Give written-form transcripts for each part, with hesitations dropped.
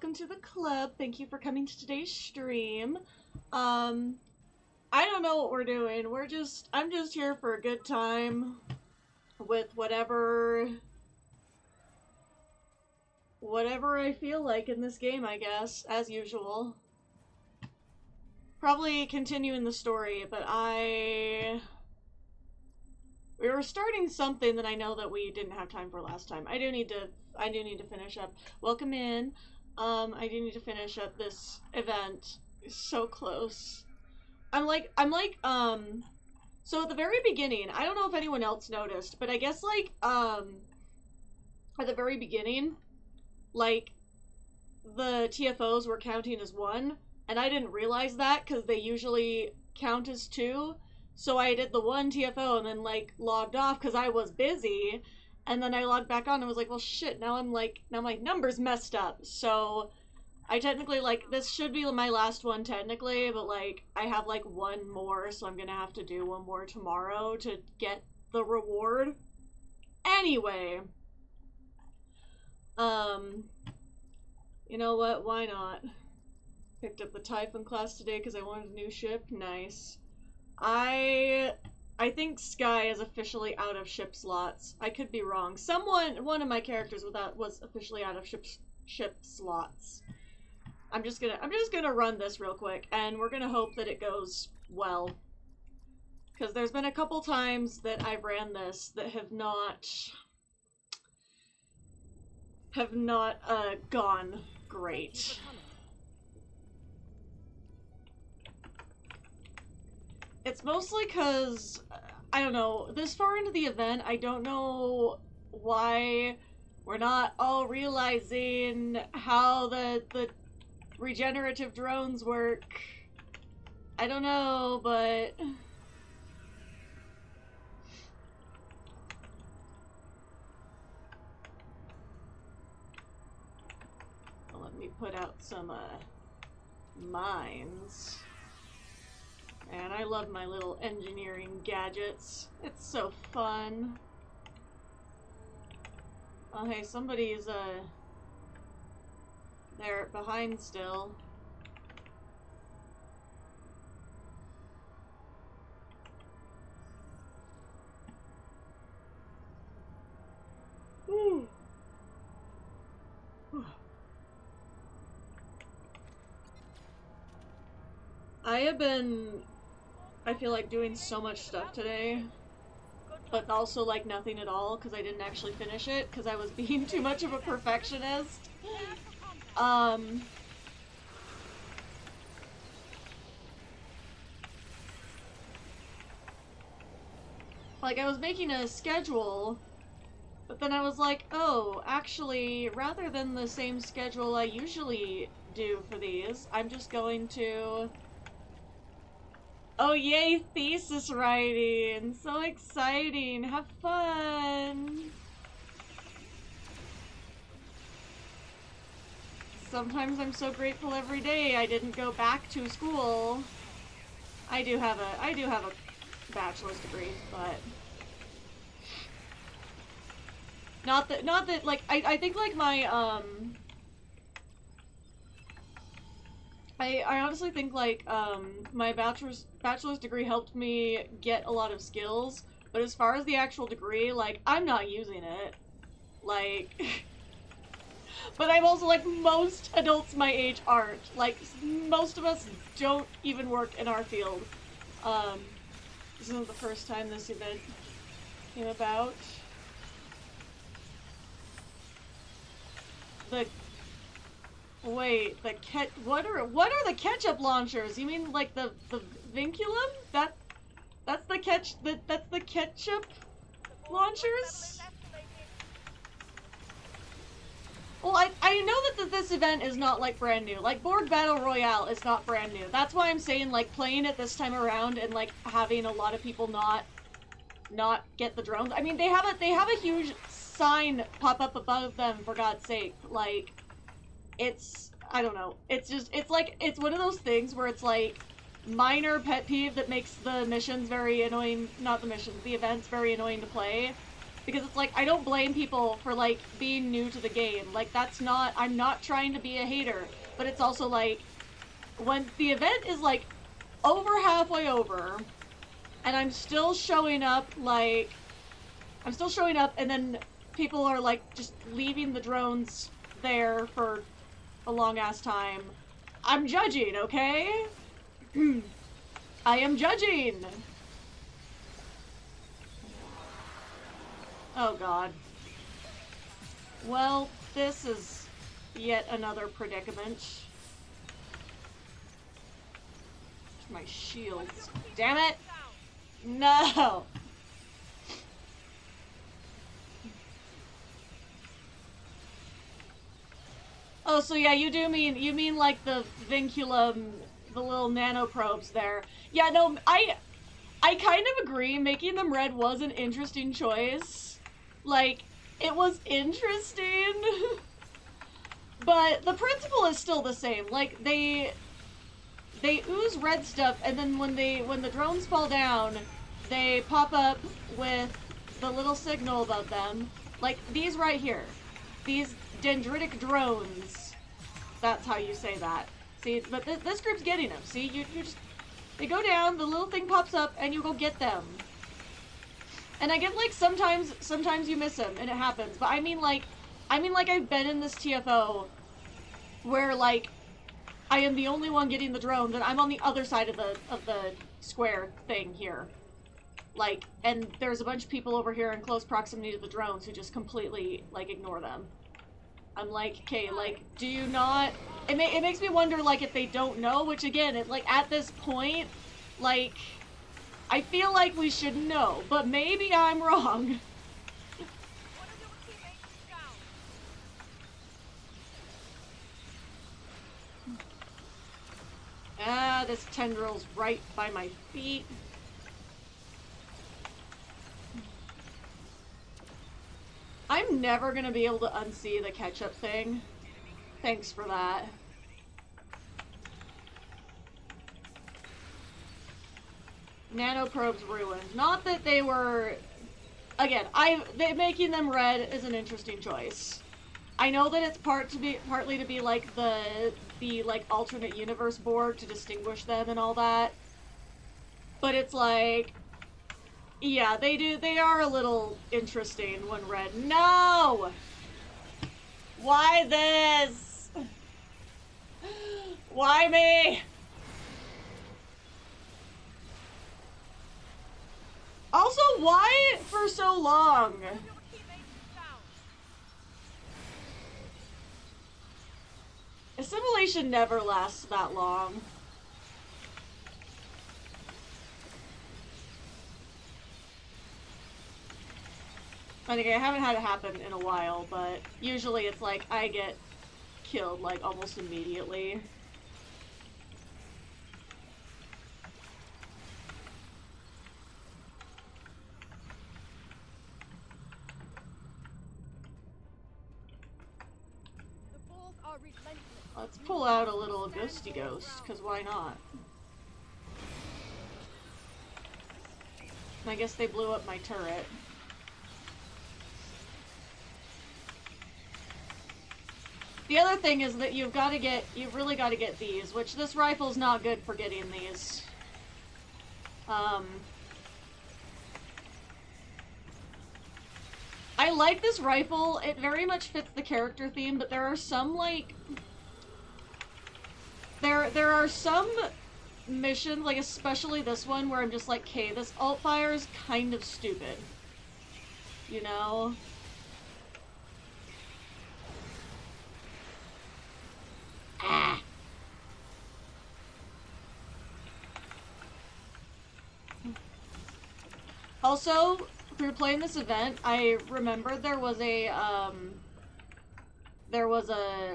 welcome to the club. Thank you for coming to today's stream. I don't know what we're doing. I'm just here for a good time with whatever I feel like in this game, I guess, as usual. Probably continuing the story, but we were starting something that I know that we didn't have time for last time. I do need to finish up. Welcome in. I do need to finish up this event. It's so close. So at the very beginning, I don't know if anyone else noticed, but I guess, like, at the very beginning, like, the TFOs were counting as 1, and I didn't realize that, because they usually count as 2, so I did the 1 TFO and then, like, logged off, because I was busy, and then I logged back on and was like, well, shit, now my number's messed up, so I technically, like, this should be my last one, technically, but, like, I have, like, 1 more, so I'm gonna have to do 1 more tomorrow to get the reward. Anyway. You know what? Why not? Picked up the Typhon class today because I wanted a new ship. Nice. I think Sky is officially out of ship slots. I could be wrong. One of my characters was officially out of ship slots. I'm just gonna run this real quick, and we're gonna hope that it goes well. Because there's been a couple times that I've ran this that have not gone great. It's mostly because, I don't know, this far into the event, I don't know why we're not all realizing how the regenerative drones work. I don't know, but let me put out some mines. And I love my little engineering gadgets. It's so fun. Oh hey, somebody's they're behind still. Whew. I feel like doing so much stuff today, but also like nothing at all because I didn't actually finish it because I was being too much of a perfectionist. Like, I was making a schedule, but then I was like, oh, actually, rather than the same schedule I usually do for these, I'm just going to... Oh, yay, thesis writing! So exciting! Have fun! Sometimes I'm so grateful every day I didn't go back to school. I do have a bachelor's degree, but not that like I think like my I honestly think like my bachelor's degree helped me get a lot of skills, but as far as the actual degree, like, I'm not using it. Like but I'm also like, most adults my age aren't. Like, most of us don't even work in our field. This isn't the first time this event came about. What are the ketchup launchers? You mean like the vinculum? That's the ketchup launchers? Well, I know that this event is not, like, brand new. Like, Borg Battle Royale is not brand new. That's why I'm saying, like, playing it this time around and, like, having a lot of people not get the drones. I mean, they have a huge sign pop up above them, for God's sake. Like, I don't know. It's one of those things where it's, like, minor pet peeve that makes the missions very annoying, not the missions, the events very annoying to play. Because it's like, I don't blame people for, like, being new to the game. Like, that's not, I'm not trying to be a hater. But it's also like, when the event is, like, over halfway over, and I'm still showing up, like, and then people are, like, just leaving the drones there for a long-ass time. I'm judging, okay? I am judging! Oh god. Well, this is yet another predicament. My shields. Damn it! No! Oh, so yeah, you mean like the vinculum, the little nanoprobes there. Yeah, no, I kind of agree, making them red was an interesting choice. Like, it was interesting, but the principle is still the same. Like, they ooze red stuff, and then when the drones fall down, they pop up with the little signal above them. Like, these right here. These dendritic drones. That's how you say that. See, but this group's getting them. See, you just... They go down, the little thing pops up, and you go get them. And I get, like, sometimes you miss them, and it happens. But I mean, like, I've been in this TFO where, like, I am the only one getting the drone, then I'm on the other side of the square thing here. Like, and there's a bunch of people over here in close proximity to the drones who just completely, like, ignore them. I'm like, okay, like, do you not... It makes me wonder, like, if they don't know, which, again, like, at this point, like, I feel like we should know, but maybe I'm wrong. Ah, this tendril's right by my feet. I'm never gonna be able to unsee the ketchup thing. Thanks for that. Nanoprobes ruined. Not that they were... Again, making them red is an interesting choice. I know that it's partly to be like the like alternate universe board to distinguish them and all that. But it's like, yeah, they are a little interesting when red. No! Why this? Why me? Also, why for so long? Assimilation never lasts that long. I think I haven't had it happen in a while, but usually it's like I get killed like almost immediately. Let's pull out a little ghosty ghost, because why not? I guess they blew up my turret. The other thing is that you've really got to get these, which this rifle's not good for getting these. I like this rifle, it very much fits the character theme, but there are some, like... There are some missions, like especially this one, where I'm just like, okay, this alt fire is kind of stupid. You know? Ah. Also, through playing this event, I remembered there was a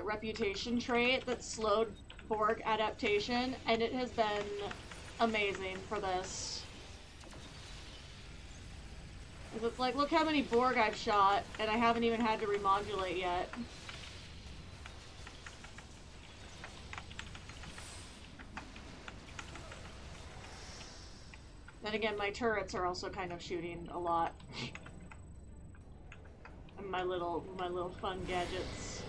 reputation trait that slowed Borg adaptation, and it has been amazing for this. Because it's like, look how many Borg I've shot, and I haven't even had to remodulate yet. Then again, my turrets are also kind of shooting a lot. my little fun gadgets.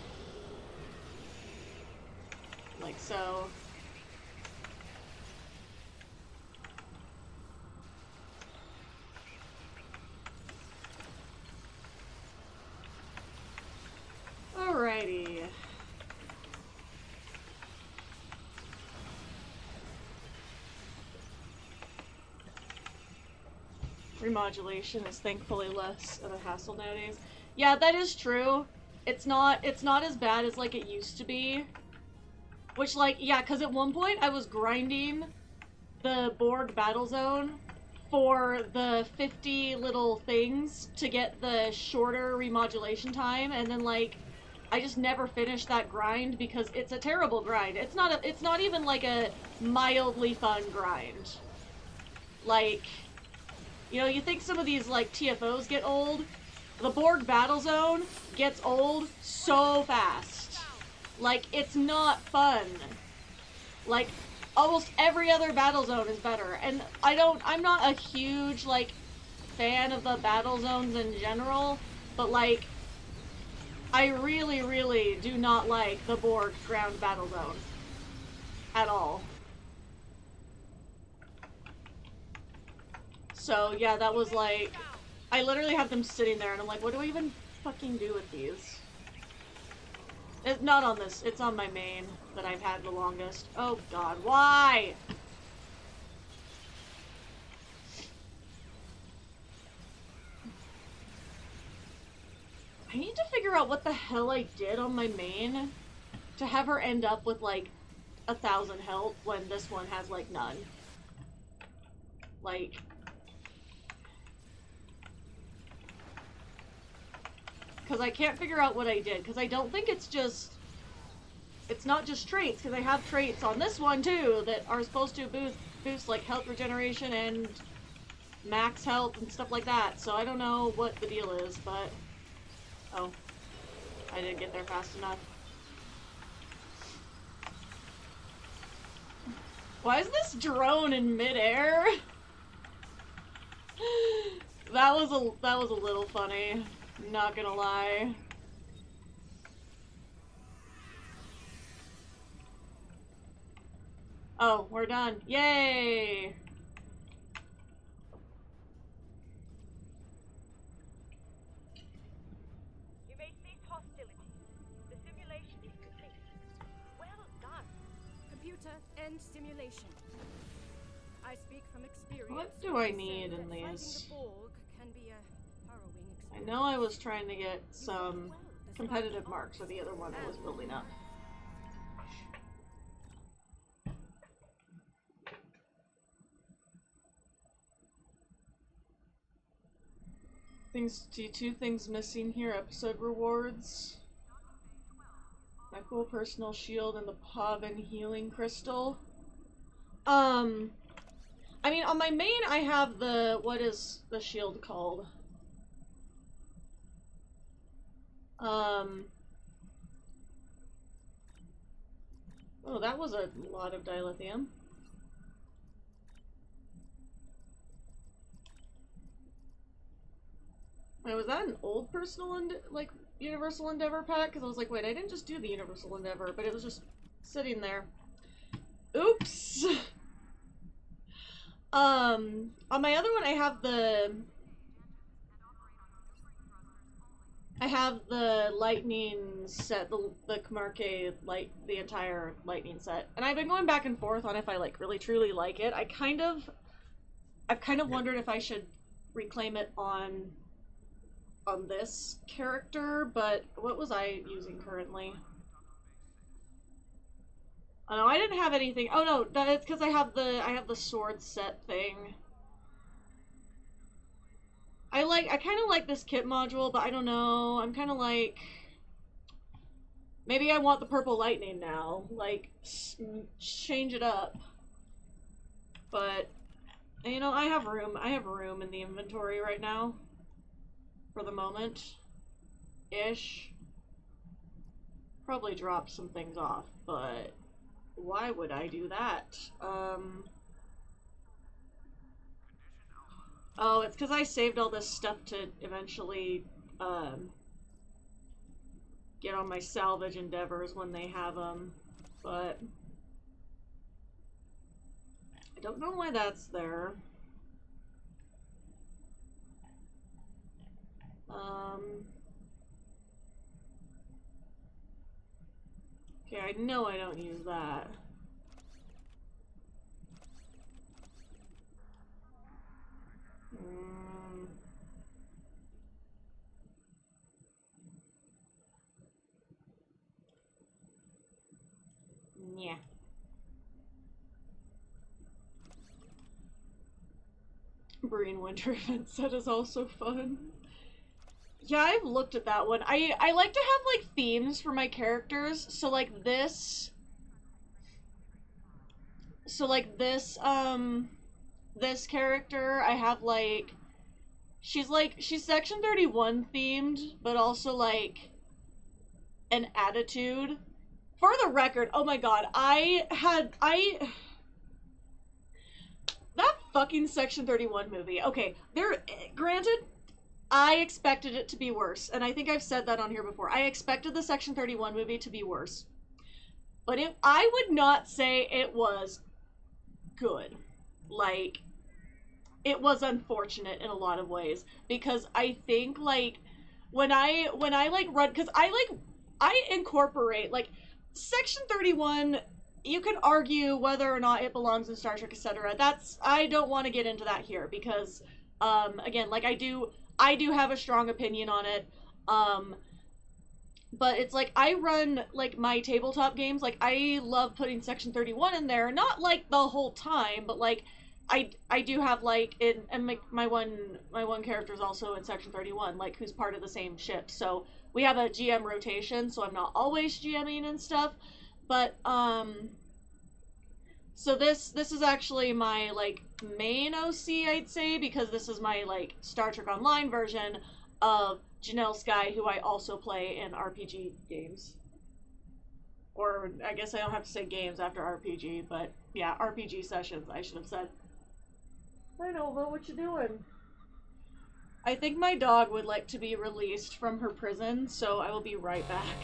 Like so. Alrighty. Remodulation is thankfully less of a hassle nowadays. Yeah, that is true. It's not as bad as like it used to be. Which like, yeah, because at one point I was grinding the Borg battle zone for the 50 little things to get the shorter remodulation time, and then like I just never finished that grind because it's a terrible grind. It's not even like a mildly fun grind. Like, you know, you think some of these like TFOs get old? The Borg battle zone gets old so fast. Like, it's not fun. Like, almost every other battle zone is better. And I'm not a huge, like, fan of the battle zones in general, but, like, I really, really do not like the Borg ground battle zone. At all. So, yeah, that was, like, I literally have them sitting there, and I'm like, what do I even fucking do with these? It's not on this, it's on my main that I've had the longest. Oh god, why? I need to figure out what the hell I did on my main to have her end up with like 1,000 health when this one has like none. Like, because I can't figure out what I did, because I don't think it's not just traits, because I have traits on this one too that are supposed to boost like health regeneration and max health and stuff like that, so I don't know what the deal is, but oh, I didn't get there fast enough. Why is this drone in midair? That was a little funny. Not gonna lie. Oh, we're done. Yay! You may cease hostility. The simulation is complete. Well done. Computer, end simulation. I speak from experience. What do I need in these? The Borg can be a harrowing I experience. know I was trying to get some competitive marks for the other one I was building up. Two things missing here. Episode rewards. My cool personal shield and the Pavin healing crystal. I mean, on my main I have the, what is the shield called? Oh, that was a lot of dilithium. Wait, was that an old personal like Universal Endeavor pack? Because I was like, wait, I didn't just do the Universal Endeavor, but it was just sitting there. Oops. On my other one, I have the lightning set, the Camarque the entire lightning set, and I've been going back and forth on if I like really truly like it. I've kind of wondered if I should reclaim it on this character, but what was I using currently? Oh no, I didn't have anything. Oh no, it's because I have the sword set thing. I kind of like this kit module, but I don't know. I'm kind of like, maybe I want the purple lightning now. Like, change it up. But, you know, I have room in the inventory right now. For the moment. Ish. Probably drop some things off, but why would I do that? Oh, it's because I saved all this stuff to eventually, get on my salvage endeavors when they have them, but I don't know why that's there. Okay, I know I don't use that. Yeah. Breen Winter event set is also fun. Yeah, I've looked at that one. I like to have like themes for my characters. So like this this character I have she's section 31 themed, but also like an attitude. For the record, oh my god, that fucking section 31 movie. Okay, granted, I expected it to be worse, and I think I've said that on here before. I expected the section 31 movie to be worse. But I would not say it was good. Like, it was unfortunate in a lot of ways, because I think like when I like run, because I incorporate like section 31. You can argue whether or not it belongs in Star Trek, etc. I don't want to get into that here, because again, like I do have a strong opinion on it. But it's like I run like my tabletop games, like I love putting section 31 in there, not like the whole time, but like I do have like my one character is also in section 31, like who's part of the same ship. So we have a GM rotation, so I'm not always GMing and stuff. But so this is actually my like main OC, I'd say, because this is my like Star Trek Online version of Janelle Sky, who I also play in RPG games. Or I guess I don't have to say games after RPG, but yeah, RPG sessions, I should have said. Hi Nova, what you doing? I think my dog would like to be released from her prison, so I will be right back.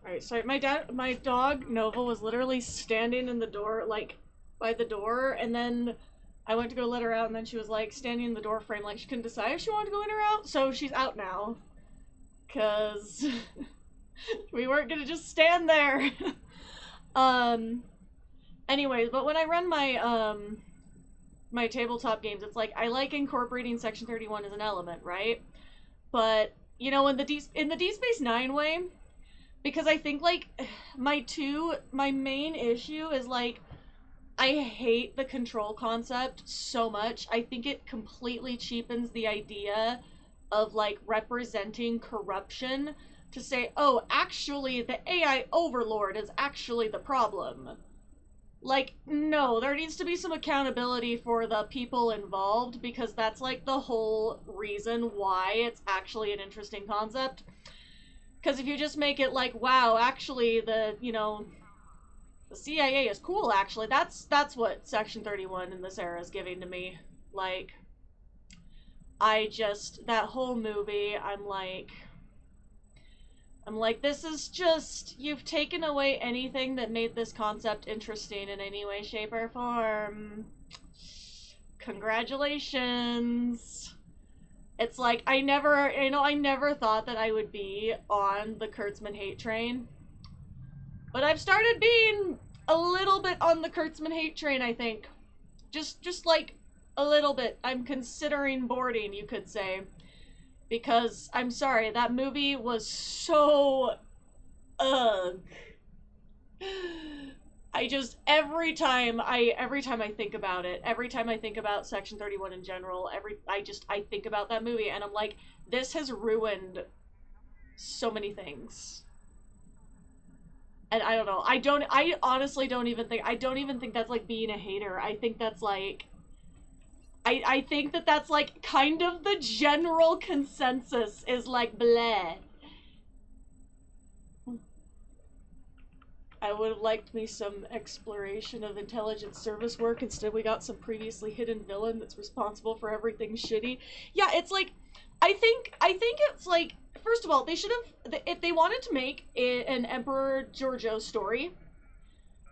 Alright, sorry, my dog, Nova, was literally standing in the door, like, by the door, and then I went to go let her out, and then she was, like, standing in the door frame, like, she couldn't decide if she wanted to go in or out, so she's out now. Cause we weren't gonna just stand there. Anyways, but when I run my tabletop games, it's like, I like incorporating Section 31 as an element, right? But, you know, in the Deep Space Nine way, because I think, like, my main issue is, like, I hate the control concept so much. I think it completely cheapens the idea of, like, representing corruption to say, oh, actually, the AI overlord is actually the problem. Like, no, there needs to be some accountability for the people involved, because that's, like, the whole reason why it's actually an interesting concept. Because if you just make it like, wow, actually, the CIA is cool, actually, that's what Section 31 in this era is giving to me. Like, that whole movie, I'm like, this is just, you've taken away anything that made this concept interesting in any way, shape, or form. Congratulations. It's like, I never thought that I would be on the Kurtzman hate train. But I've started being a little bit on the Kurtzman hate train, I think. Just like, a little bit. I'm considering boarding, you could say. Because, I'm sorry, that movie was so... ugh. Every time I think about it, every time I think about Section 31 in general, I think about that movie, and I'm like, this has ruined so many things. And I don't know, I honestly don't even think that's like being a hater. I think that's like, I think that's like kind of the general consensus is like, bleh. I would have liked me some exploration of intelligence service work. Instead, we got some previously hidden villain that's responsible for everything shitty. Yeah, it's like, I think it's like, first of all, they should have, if they wanted to make an Emperor Giorgio story,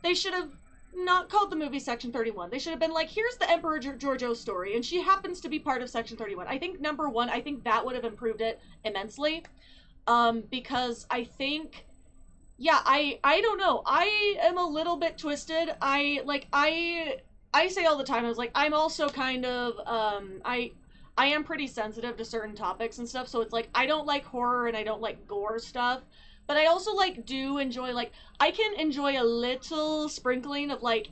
they should have not called the movie Section 31. They should have been like, here's the Emperor Giorgio story, and she happens to be part of Section 31. I think, number one, I think that would have improved it immensely. Because I think, yeah, I don't know. I am a little bit twisted. I say all the time, I was like, I'm also kind of, I am pretty sensitive to certain topics and stuff, so it's like, I don't like horror and I don't like gore stuff, but I also, like, do enjoy, like, I can enjoy a little sprinkling of, like,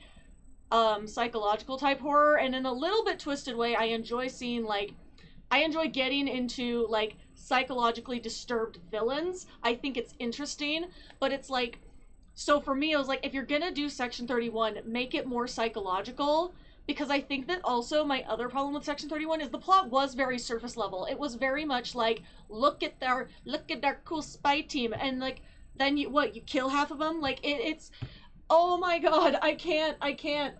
psychological type horror, and in a little bit twisted way, I enjoy seeing, like, I enjoy getting into, like, psychologically disturbed villains. I think it's interesting, but it's like, so for me, I was like, if you're gonna do Section 31, make it more psychological, because I think that also my other problem with Section 31 is the plot was very surface level. It was very much like, look at our cool spy team, and like, then you kill half of them? Like, it's, oh my god, I can't,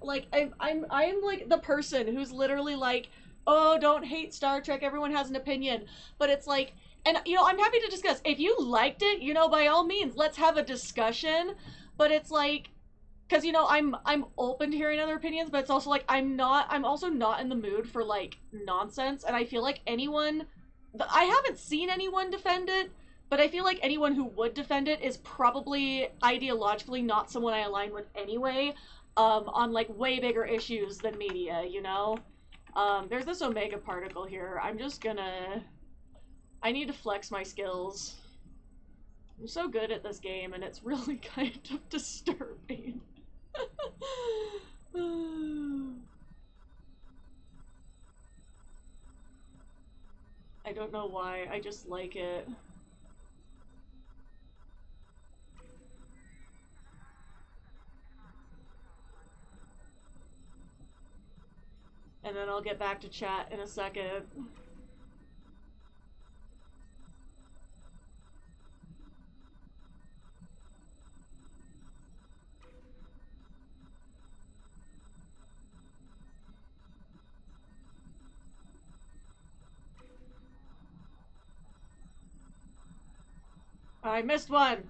like, I'm like the person who's literally like, oh, don't hate Star Trek, everyone has an opinion. But it's like, and, you know, I'm happy to discuss. If you liked it, you know, by all means, let's have a discussion. But it's like, because, you know, I'm open to hearing other opinions, but it's also like, I'm also not in the mood for, like, nonsense. And I feel like I haven't seen anyone defend it, but I feel like anyone who would defend it is probably ideologically not someone I align with anyway, on, like, way bigger issues than media, you know? There's this Omega particle here. I'm just gonna... I need to flex my skills. I'm so good at this game, and it's really kind of disturbing. I don't know why, I just like it. And then I'll get back to chat in a second. I missed one!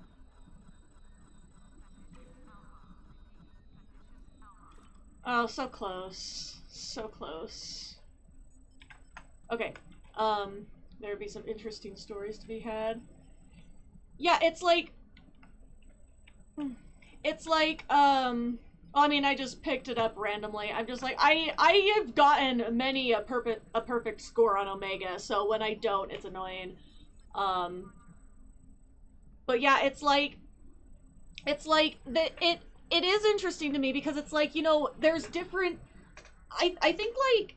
Oh, so close. So close. Okay. There would be some interesting stories to be had. Yeah, it's like... I mean, I just picked it up randomly. I'm just like, I have gotten many a perfect score on Omega, so when I don't, it's annoying. But yeah, it is interesting to me because it's like, you know, there's different, I think, like,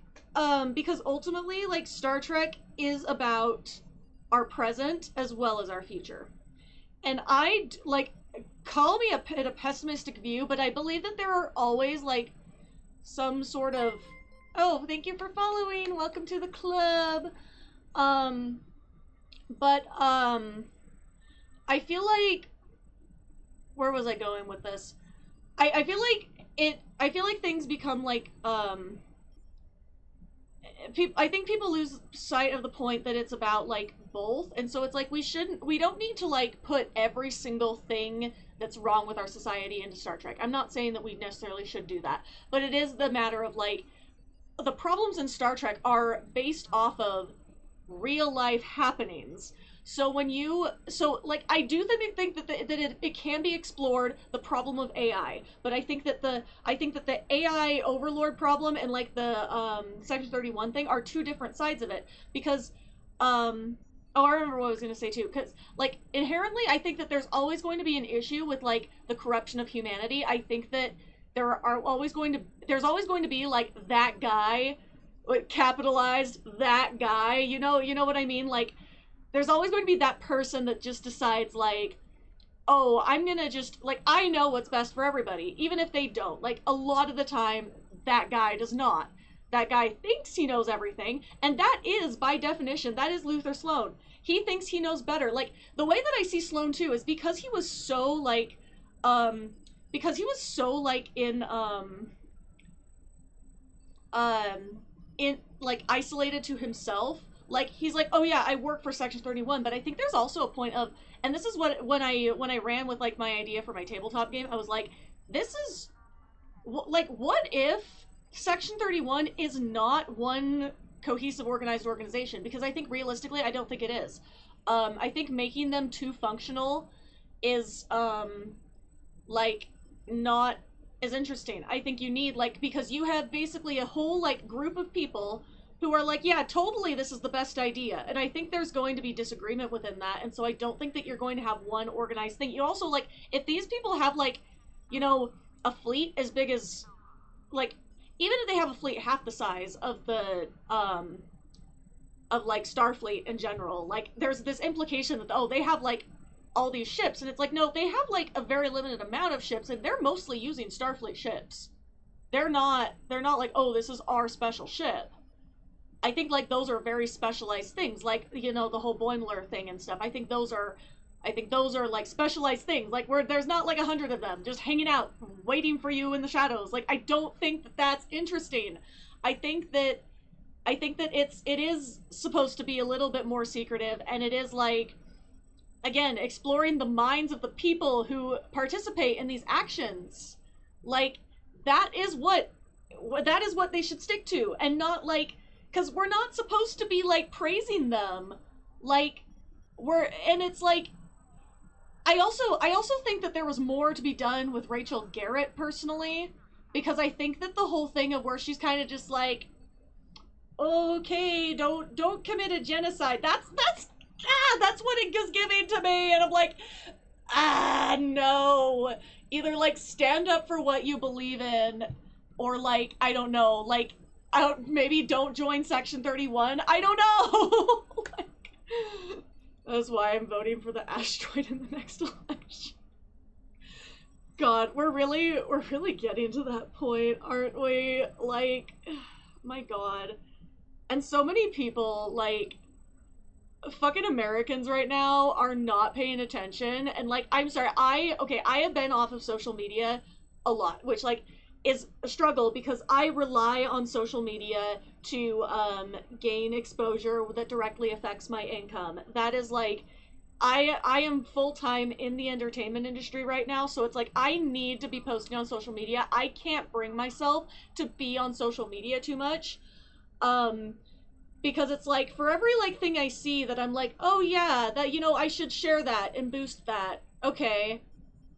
because ultimately, like, Star Trek is about our present as well as our future. And like, call me a pessimistic view, but I believe that there are always, like, some sort of, oh, thank you for following, welcome to the club. I feel like, where was I going with this? I feel like things become like, I think people lose sight of the point that it's about like both, and so it's like we don't need to like put every single thing that's wrong with our society into Star Trek. I'm not saying that we necessarily should do that, but it is the matter of like the problems in Star Trek are based off of real life happenings. So I do think that it can be explored, the problem of AI, but I think that the AI overlord problem and like the Section 31 thing are two different sides of it, because oh, I remember what I was going to say too, because like inherently I think that there's always going to be an issue with like the corruption of humanity. I think that there's always going to be like that guy, like capitalized that guy, you know what I mean, like there's always going to be that person that just decides like, oh, I'm gonna just like, I know what's best for everybody, even if they don't. Like a lot of the time that guy does not. That guy thinks he knows everything, and that is by definition, that is Luther Sloan. He thinks he knows better. Like the way that I see Sloan too is because he was so like in like isolated to himself. Like he's like, oh yeah, I work for Section 31, but I think there's also a point of, and this is what when I ran with like my idea for my tabletop game, I was like, this is like, what if Section 31 is not one cohesive organized organization? Because I think realistically I don't think it is. I think making them too functional is like not as interesting. I think you need like, because you have basically a whole like group of people who are like, yeah, totally, this is the best idea. And I think there's going to be disagreement within that. And so I don't think that you're going to have one organized thing. You also, like, if these people have, like, you know, a fleet as big as, like, even if they have a fleet half the size of the, of, like, Starfleet in general, like, there's this implication that, oh, they have, like, all these ships. And it's like, no, they have, like, a very limited amount of ships, and they're mostly using Starfleet ships. They're not like, oh, this is our special ship. I think like those are very specialized things, like, you know, the whole Boimler thing and stuff. I think those are like specialized things, like where there's not like 100 of them just hanging out waiting for you in the shadows. Like I don't think that that's interesting. I think that it is supposed to be a little bit more secretive, and it is like, again, exploring the minds of the people who participate in these actions. Like that is what they should stick to, and not like, because we're not supposed to be like praising them, like and it's like, I also think that there was more to be done with Rachel Garrett personally, because I think that the whole thing of where she's kind of just like, okay, don't commit a genocide, that's what it was giving to me, and I'm like, no, either like stand up for what you believe in, or like, I don't know, like, maybe don't join Section 31. I don't know. Like, that's why I'm voting for the asteroid in the next election. God, we're really getting to that point, aren't we? Like, my God. And so many people, like, fucking Americans right now are not paying attention. And like, I'm sorry, I have been off of social media a lot, which like is a struggle because I rely on social media to gain exposure that directly affects my income. That is like, I am full-time in the entertainment industry right now, so it's like I need to be posting on social media. I can't bring myself to be on social media too much. Because it's like, for every like thing I see that I'm like, oh yeah, that, you know, I should share that and boost that. Okay.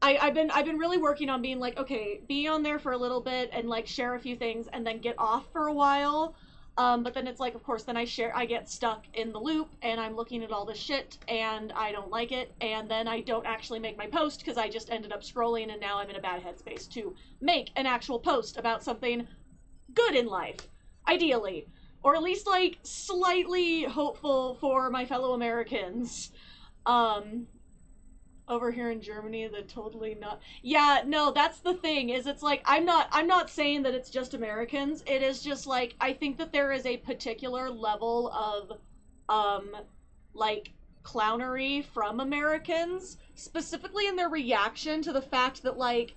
I've been really working on being like, okay, be on there for a little bit and like share a few things and then get off for a while. But then it's like, of course, then I get stuck in the loop and I'm looking at all this shit and I don't like it. And then I don't actually make my post because I just ended up scrolling, and now I'm in a bad headspace to make an actual post about something good in life, ideally. Or at least like slightly hopeful for my fellow Americans. Over here in Germany, that totally not. Yeah, no, that's the thing, is it's like, I'm not saying that it's just Americans. It is just like, I think that there is a particular level of like clownery from Americans, specifically in their reaction to the fact that like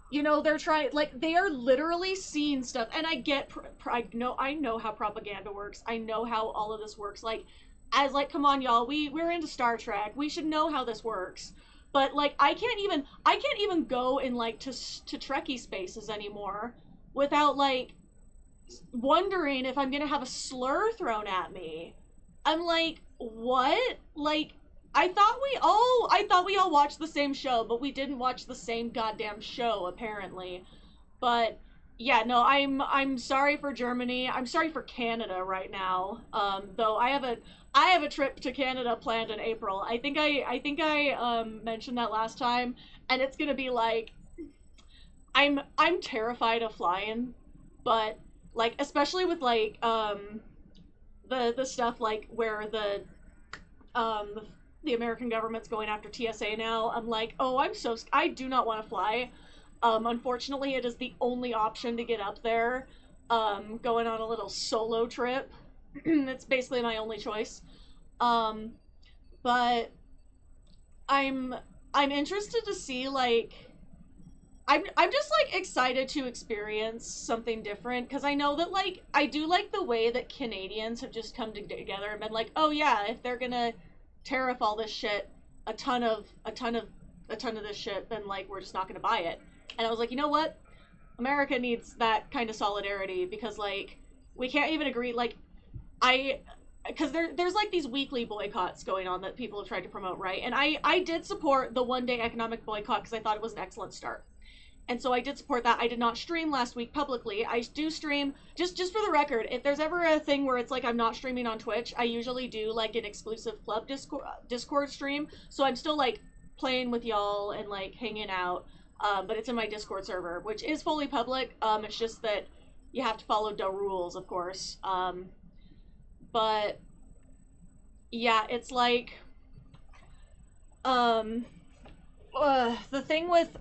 You know, they're trying, like, they are literally seeing stuff, and I get, I know how propaganda works. I know how all of this works. Like, as, like, come on, y'all, we're into Star Trek. We should know how this works. But, like, I can't even go in, like, to Trekkie spaces anymore without, like, wondering if I'm gonna have a slur thrown at me. I'm like, what? Like, I thought we all watched the same show, but we didn't watch the same goddamn show, apparently. But yeah, no, I'm sorry for Germany. I'm sorry for Canada right now. Though I have a trip to Canada planned in April. I think I mentioned that last time, and it's gonna be like, I'm terrified of flying, but like, especially with like the stuff like where um the American government's going after TSA now. I'm like, oh, I do not want to fly. Unfortunately, it is the only option to get up there. Going on a little solo trip. It's basically my only choice. Um, but I'm I'm interested to see, like, I'm just like excited to experience something different, because I know that, like, I do like the way that Canadians have just come together and been like, oh yeah, if they're gonna tariff all this shit, a ton of this shit, then like we're just not gonna buy it. And I was like, you know what? America needs that kind of solidarity, because like we can't even agree. Like, I because there's like these weekly boycotts going on that people have tried to promote, right? And I did support the 1 day economic boycott because I thought it was an excellent start. And so I did support that. I did not stream last week publicly. I do stream, just for the record, if there's ever a thing where it's like I'm not streaming on Twitch, I usually do like an exclusive club Discord stream. So I'm still like playing with y'all and like hanging out. But it's in my Discord server, which is fully public. It's just that you have to follow the rules, of course. But yeah, it's like the thing with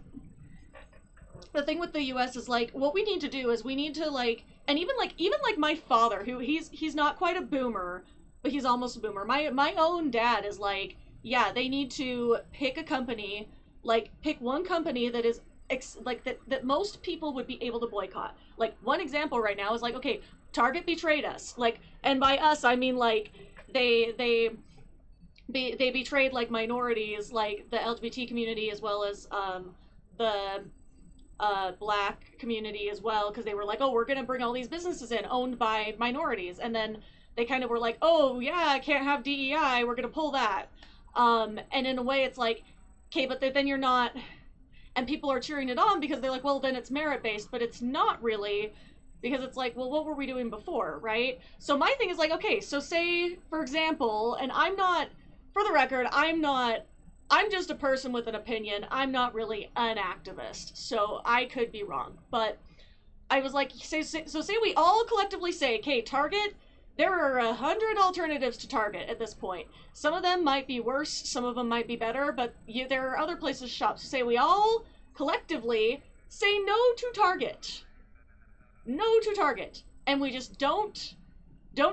the US is like, what we need to do is we need to like, and even like my father, who he's not quite a boomer, but he's almost a boomer. My own dad is like, yeah, they need to pick a company, like pick one company that is like that most people would be able to boycott. Like, one example right now is like, okay, Target betrayed us. Like, and by us I mean like they betrayed like minorities, like the LGBT community, as well as the black community as well, because they were like, oh, we're gonna bring all these businesses in owned by minorities, and then they kind of were like, oh yeah, I can't have DEI, we're gonna pull that. And in a way it's like, okay, but then you're not, and people are cheering it on because they're like, well, then it's merit based, but it's not really, because it's like, well, what were we doing before, right? So my thing is like, okay, so say for example, and I'm not, for the record, I'm just a person with an opinion. I'm not really an activist, so I could be wrong. But I was like, say we all collectively say, okay, Target, there are 100 alternatives to Target at this point. Some of them might be worse, some of them might be better, but there are other places to shop. So say we all collectively say no to Target. No to Target. And we just don't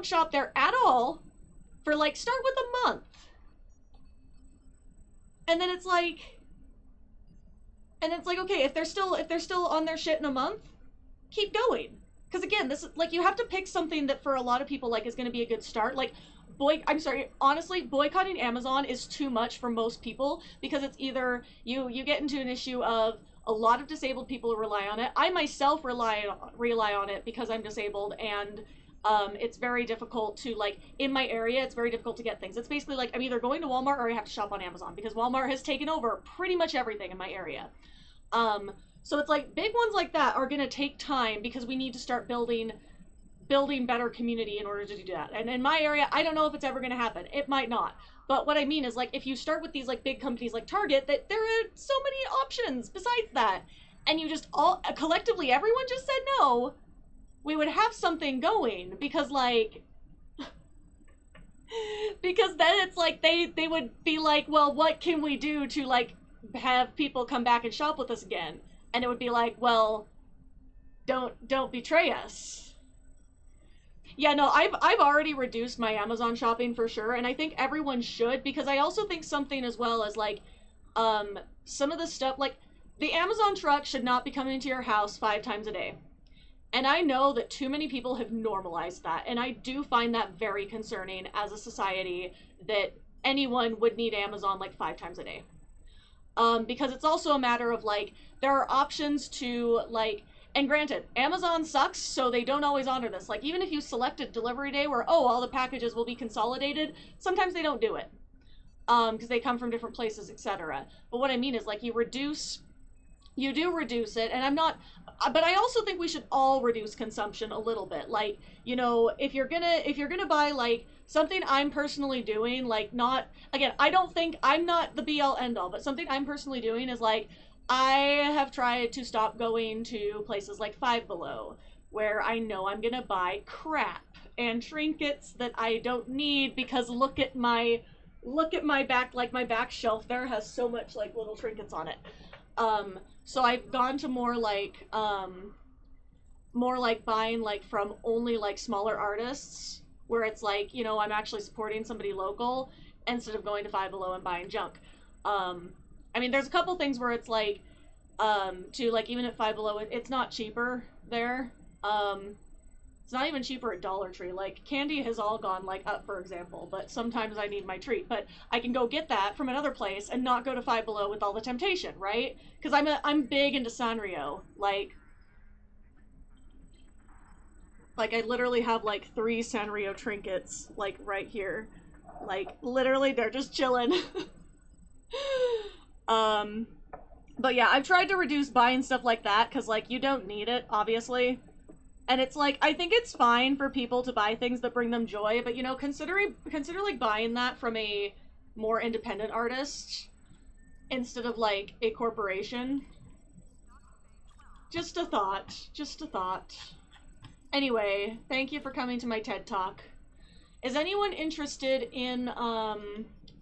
shop there at all for, like, start with a month. And then it's like, okay, if they're still on their shit in a month, keep going. Because again, this is like, you have to pick something that for a lot of people like is going to be a good start. Like, I'm sorry, honestly, boycotting Amazon is too much for most people, because it's either you get into an issue of a lot of disabled people rely on it. I myself rely on it because I'm disabled, and it's very difficult to, like, in my area, it's very difficult to get things. It's basically like I'm either going to Walmart or I have to shop on Amazon, because Walmart has taken over pretty much everything in my area. So it's like, big ones like that are gonna take time, because we need to start building better community in order to do that. And in my area, I don't know if it's ever gonna happen. It might not. But what I mean is, like, if you start with these like big companies like Target, that there are so many options besides that, and you just all collectively, everyone just said no, we would have something going, because like, because then it's like they would be like, well, what can we do to like have people come back and shop with us again? And it would be like, well, don't betray us. Yeah, no, I've already reduced my Amazon shopping for sure, and I think everyone should, because I also think something as well as like some of the stuff, like, the Amazon truck should not be coming to your house 5 times a day. And I know that too many people have normalized that, and I do find that very concerning as a society that anyone would need Amazon like 5 times a day. Because it's also a matter of like, there are options to like, and granted, Amazon sucks, so they don't always honor this. Like, even if you selected delivery day where, oh, all the packages will be consolidated, sometimes they don't do it. Because they come from different places, etc. But what I mean is, like, you do reduce it, and I'm not, but I also think we should all reduce consumption a little bit. Like, you know, if you're gonna buy, like, something I'm personally doing, like, not, again, I don't think, I'm not the be-all end-all, but something I'm personally doing is, like, I have tried to stop going to places like Five Below, where I know I'm gonna buy crap and trinkets that I don't need, because look at my back, like, my back shelf there has so much, like, little trinkets on it. So I've gone to more like buying like from only like smaller artists, where it's like, you know, I'm actually supporting somebody local instead of going to Five Below and buying junk. I mean, there's a couple things where it's like, to like, even at Five Below, it's not cheaper there. It's not even cheaper at Dollar Tree. Like, candy has all gone, like, up, for example, but sometimes I need my treat. But I can go get that from another place and not go to Five Below with all the temptation, right? Because I'm big into Sanrio. Like, I literally have, like, 3 Sanrio trinkets, like, right here. Like, literally, they're just chilling. But yeah, I've tried to reduce buying stuff like that, because, like, you don't need it, obviously. And it's like, I think it's fine for people to buy things that bring them joy, but, you know, consider like buying that from a more independent artist instead of like a corporation. Just a thought. Just a thought. Anyway, thank you for coming to my TED Talk. Is anyone interested in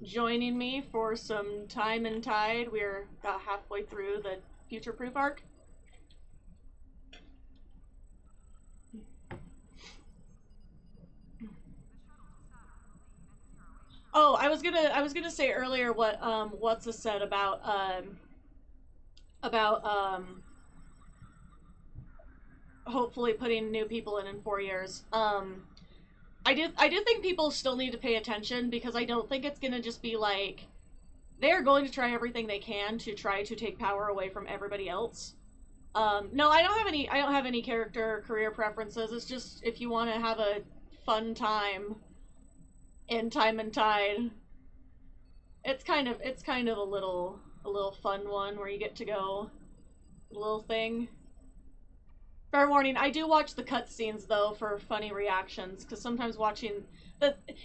joining me for some Time and Tide? We're about halfway through the Future Proof arc. Oh, I was gonna say earlier what what's a said about hopefully putting new people in 4 years. I do think people still need to pay attention, because I don't think it's gonna just be like, they're going to try everything they can to try to take power away from everybody else. No, I don't have any character career preferences. It's just, if you want to have a fun time in Time and Tide, it's kind of a little fun one where you get to go, a little thing. Fair warning, I do watch the cutscenes though for funny reactions, because sometimes watching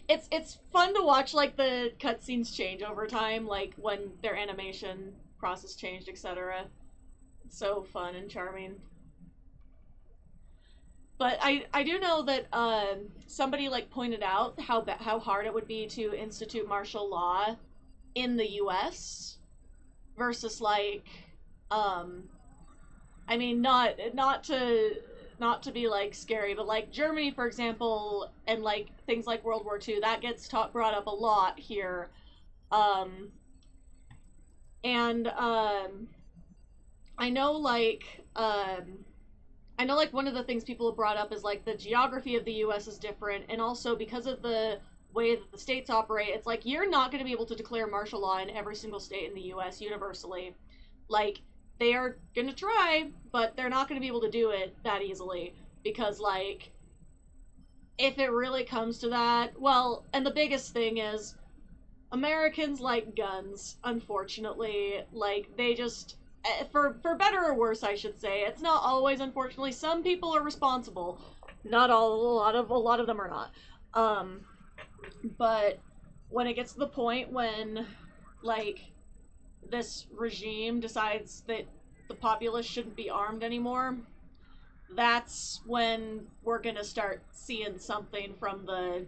it's fun to watch like the cutscenes change over time, like when their animation process changed, etc. It's so fun and charming. But I do know that somebody like pointed out how hard it would be to institute martial law in the U.S. versus like I mean, not to be like scary, but like Germany, for example, and like things like World War II, that gets brought up a lot here. And I know like one of the things people have brought up is like the geography of the US is different, and also because of the way that the states operate, it's like you're not going to be able to declare martial law in every single state in the US universally. Like, they are going to try, but they're not going to be able to do it that easily, because like, if it really comes to that, well, and the biggest thing is Americans like guns, unfortunately. Like, they just, for better or worse, I should say. It's not always, unfortunately. Some people are responsible. Not all, a lot of them are not. But when it gets to the point when, like, this regime decides that the populace shouldn't be armed anymore, that's when we're gonna start seeing something from the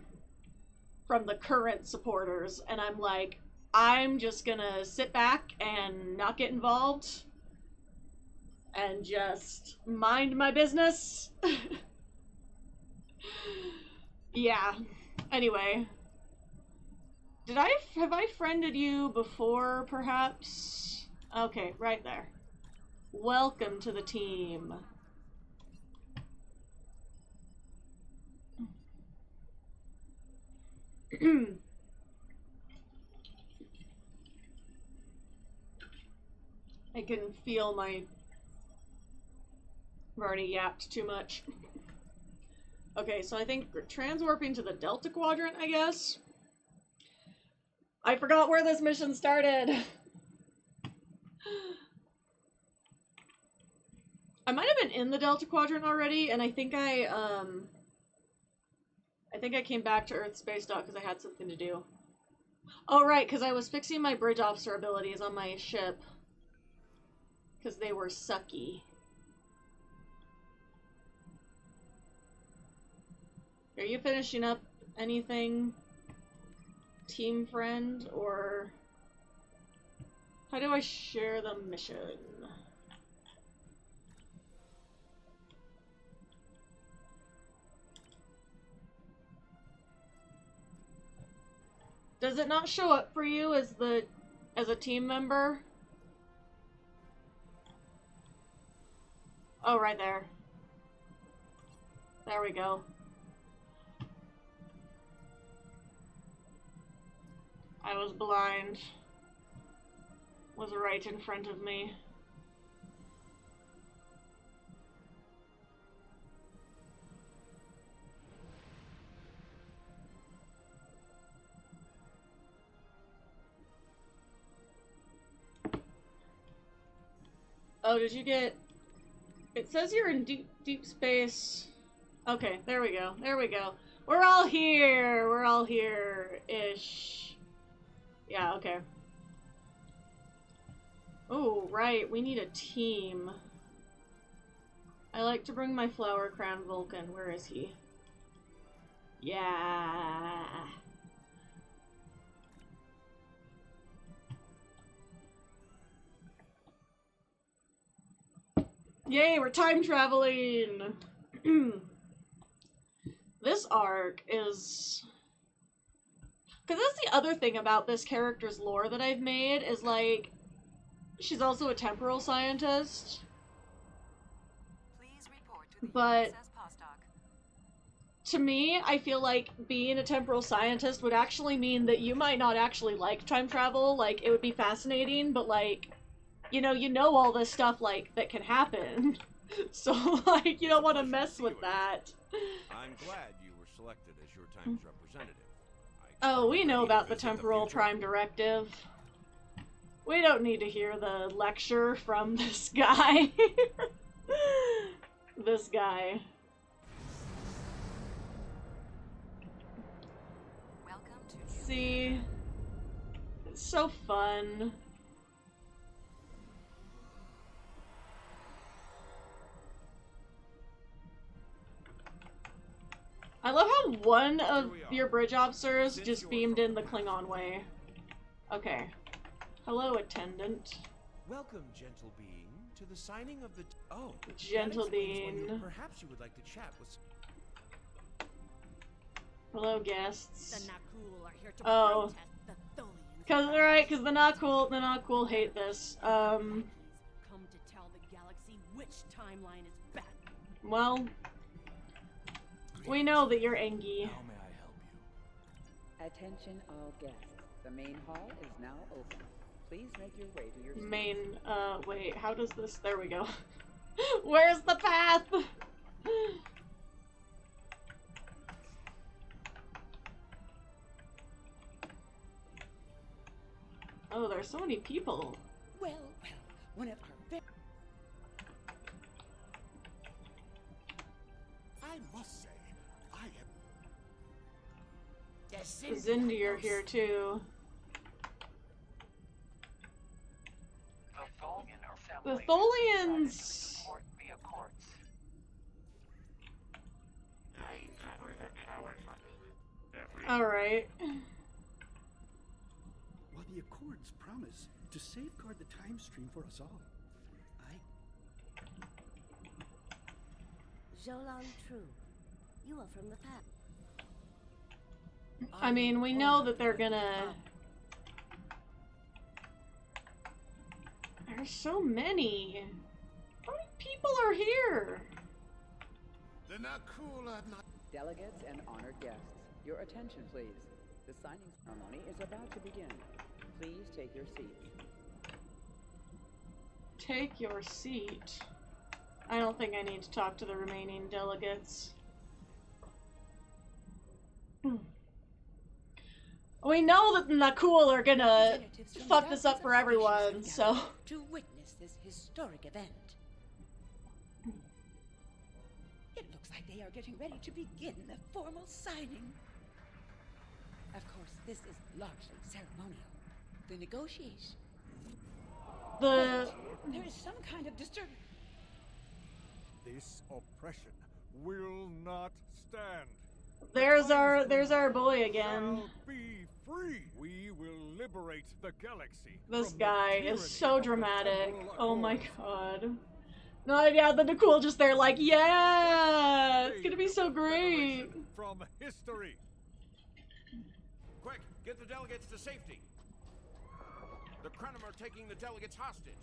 current supporters. And I'm like, I'm just gonna sit back and not get involved and just mind my business. Yeah. Anyway, have I friended you before, perhaps? Okay, right there. Welcome to the team. I can feel I've already yapped too much. Okay, so I think we're transwarping to the Delta Quadrant, I guess. I forgot where this mission started. I might have been in the Delta Quadrant already, and I think I came back to Earth Space Dock because I had something to do. Oh, right, because I was fixing my bridge officer abilities on my ship. Because they were sucky. Are you finishing up anything, team friend, or how do I share the mission? Does it not show up for you as a team member? Oh, right there. There we go. I was blind. Was right in front of me. Oh, did you get... It says you're in deep space. Okay, there we go. There we go. We're all here! We're all here-ish. Yeah, okay. Oh, right. We need a team. I like to bring my flower crown Vulcan. Where is he? Yeah. Yay, we're time traveling! This arc is... Because that's the other thing about this character's lore that I've made, is like, she's also a temporal scientist. Please report to the But USS Vostok. to me, I feel like being a temporal scientist would actually mean that you might not actually like time travel. Like, it would be fascinating, but like, you know all this stuff, like, that can happen. So, like, you don't want to mess with that. I'm glad you were selected as your time's representative. Oh, we know about the temporal prime directive. We don't need to hear the lecture from this guy. This guy. Welcome to See? It's so fun. I love how one of your bridge officers just beamed in the Klingon way. Okay. Hello, attendant. Welcome, gentle being, to the signing of the... Oh, Gentle that explains why being. perhaps you would like to chat with... Hello, The guests. Nakul are here to Oh. protest the Tholians. Cause the not cool hate this. Come to tell the galaxy which timeline is bad. Well, we know that you're Engi. How may I help you? Attention all guests. The main hall is now open. Please make your way to your seats. Main, wait, how does this, there we go. Where's the path? Oh, there's so many people. Well, one of our very... I must say, I am... Zindir here too. The Tholians! Alright. While the Accords promise to safeguard the time stream for us all, Jolan True, you are from the past. I mean, we know that they're gonna... There's so many. people are here? The Nakula. Delegates and honored guests, your attention, please. The signing ceremony is about to begin. Please take your seats. Take your seat. I don't think I need to talk to the remaining delegates. We know that the Nakul are gonna fuck this up for everyone, so... To witness this historic event. It looks like they are getting ready to begin the formal signing. Of course, this is largely ceremonial. The negotiation. The... There is some kind of disturbance. This oppression will not stand. There's our boy again. Shall be free. We will liberate the galaxy. This from guy the is tyranny so of the dramatic. temporal Oh my accords. god. No, yeah, the Nakul just there like, yeah! It's gonna be so great! Liberation from history. Quick, get the delegates to safety. The Krenim are taking the delegates hostage.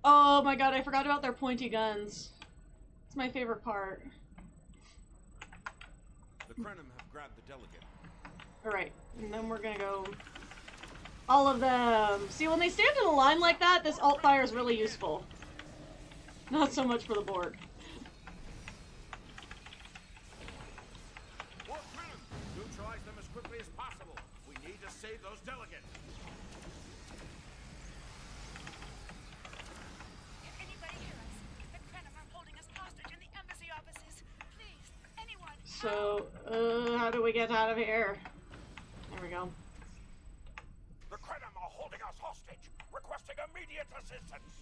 Oh my god, I forgot about their pointy guns. It's my favorite part. The Krenim have grabbed the delegate. Alright, and then we're gonna go... all of them! See, when they stand in a line like that, this alt fire is really useful. Not so much for the board. More Krenim! Neutralize them as quickly as possible. We need to save those delegates. Can anybody hear us? The Krenim are holding us hostage in the embassy offices. Please, anyone. So, how do we get out of here? There we go. The Krenim are holding us hostage, requesting immediate assistance.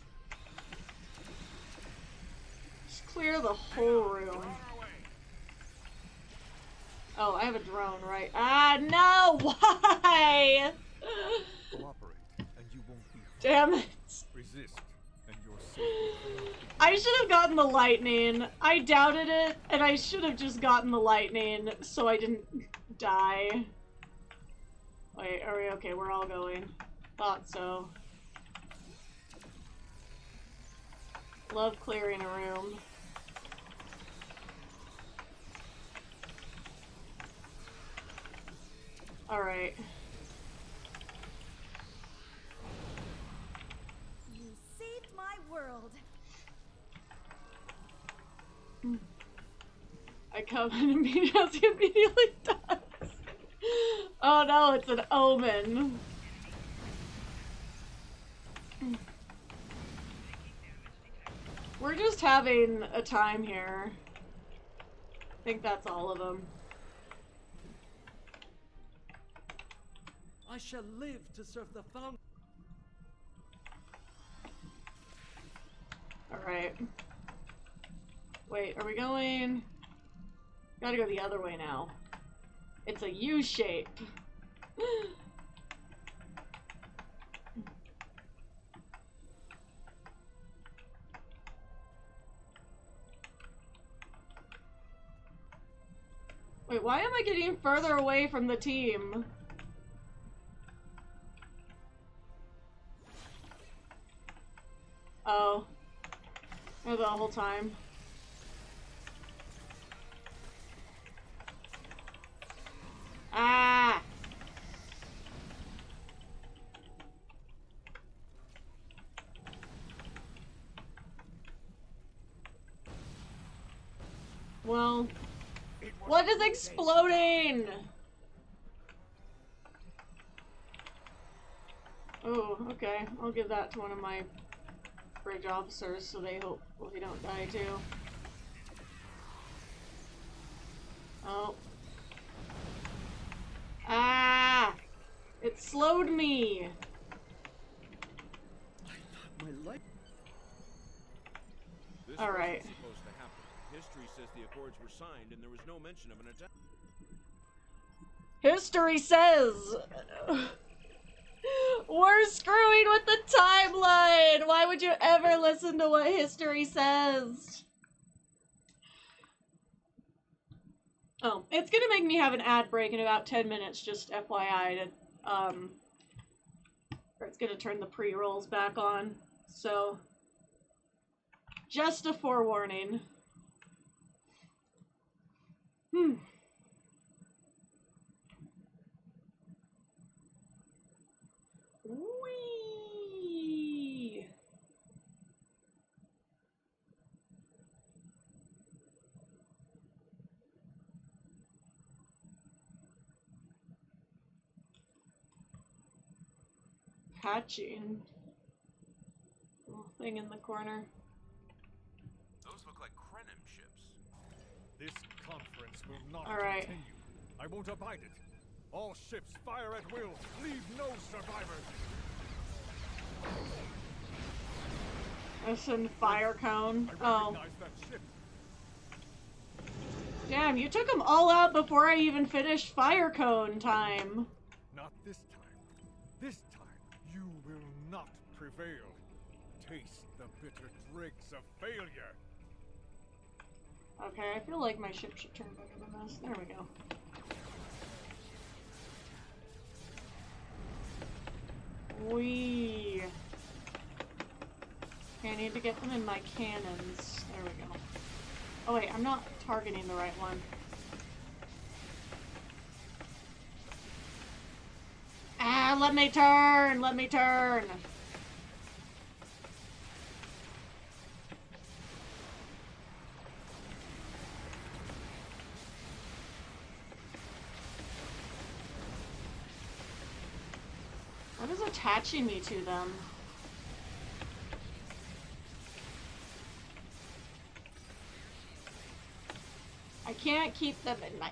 Just clear the whole room. On our way. Oh, I have a drone, right? Ah, no! Why? Cooperate, and you won't be harmed. Damn it. Resist, and your safety. I should have gotten the lightning. I doubted it, and I should have just gotten the lightning so I didn't die. Wait, are we okay? We're all going. Thought so. Love clearing a room. Alright. You saved my world. I come and immediately does. Oh no, it's an omen. We're just having a time here. I think that's all of them. I shall live to serve the fountain. Alright. Wait, are we going? Gotta go the other way now. It's a U shape. Wait, why am I getting further away from the team? Oh. Oh, the whole time. Ah! Well, what is exploding? Oh, okay. I'll give that to one of my bridge officers so they hopefully don't die too. Oh. Ah! It slowed me! My life. This All wasn't right. supposed to happen. History says the accords were signed and there was no mention of an attack. History says... We're screwing with the timeline! Why would you ever listen to what history says? Oh, it's gonna make me have an ad break in about 10 minutes, just FYI, or it's gonna turn the pre-rolls back on, so Just a forewarning. Whee! Hatching. Little thing in the corner. Those look like Krenim ships. This conference will not All right. continue. I won't abide it. All ships fire at will. Leave no survivors. Listen, fire cone. I recognize that ship. Damn, you took them all out before I even finished fire cone time. Not this time. This time you will not prevail. Taste the bitter dregs of failure. Okay, I feel like my ship should turn better than this. There we go. Whee! Okay, I need to get them in my cannons. There we go. Oh wait, I'm not targeting the right one. Ah, let me turn! Let me turn! What is attaching me to them? I can't keep them in my...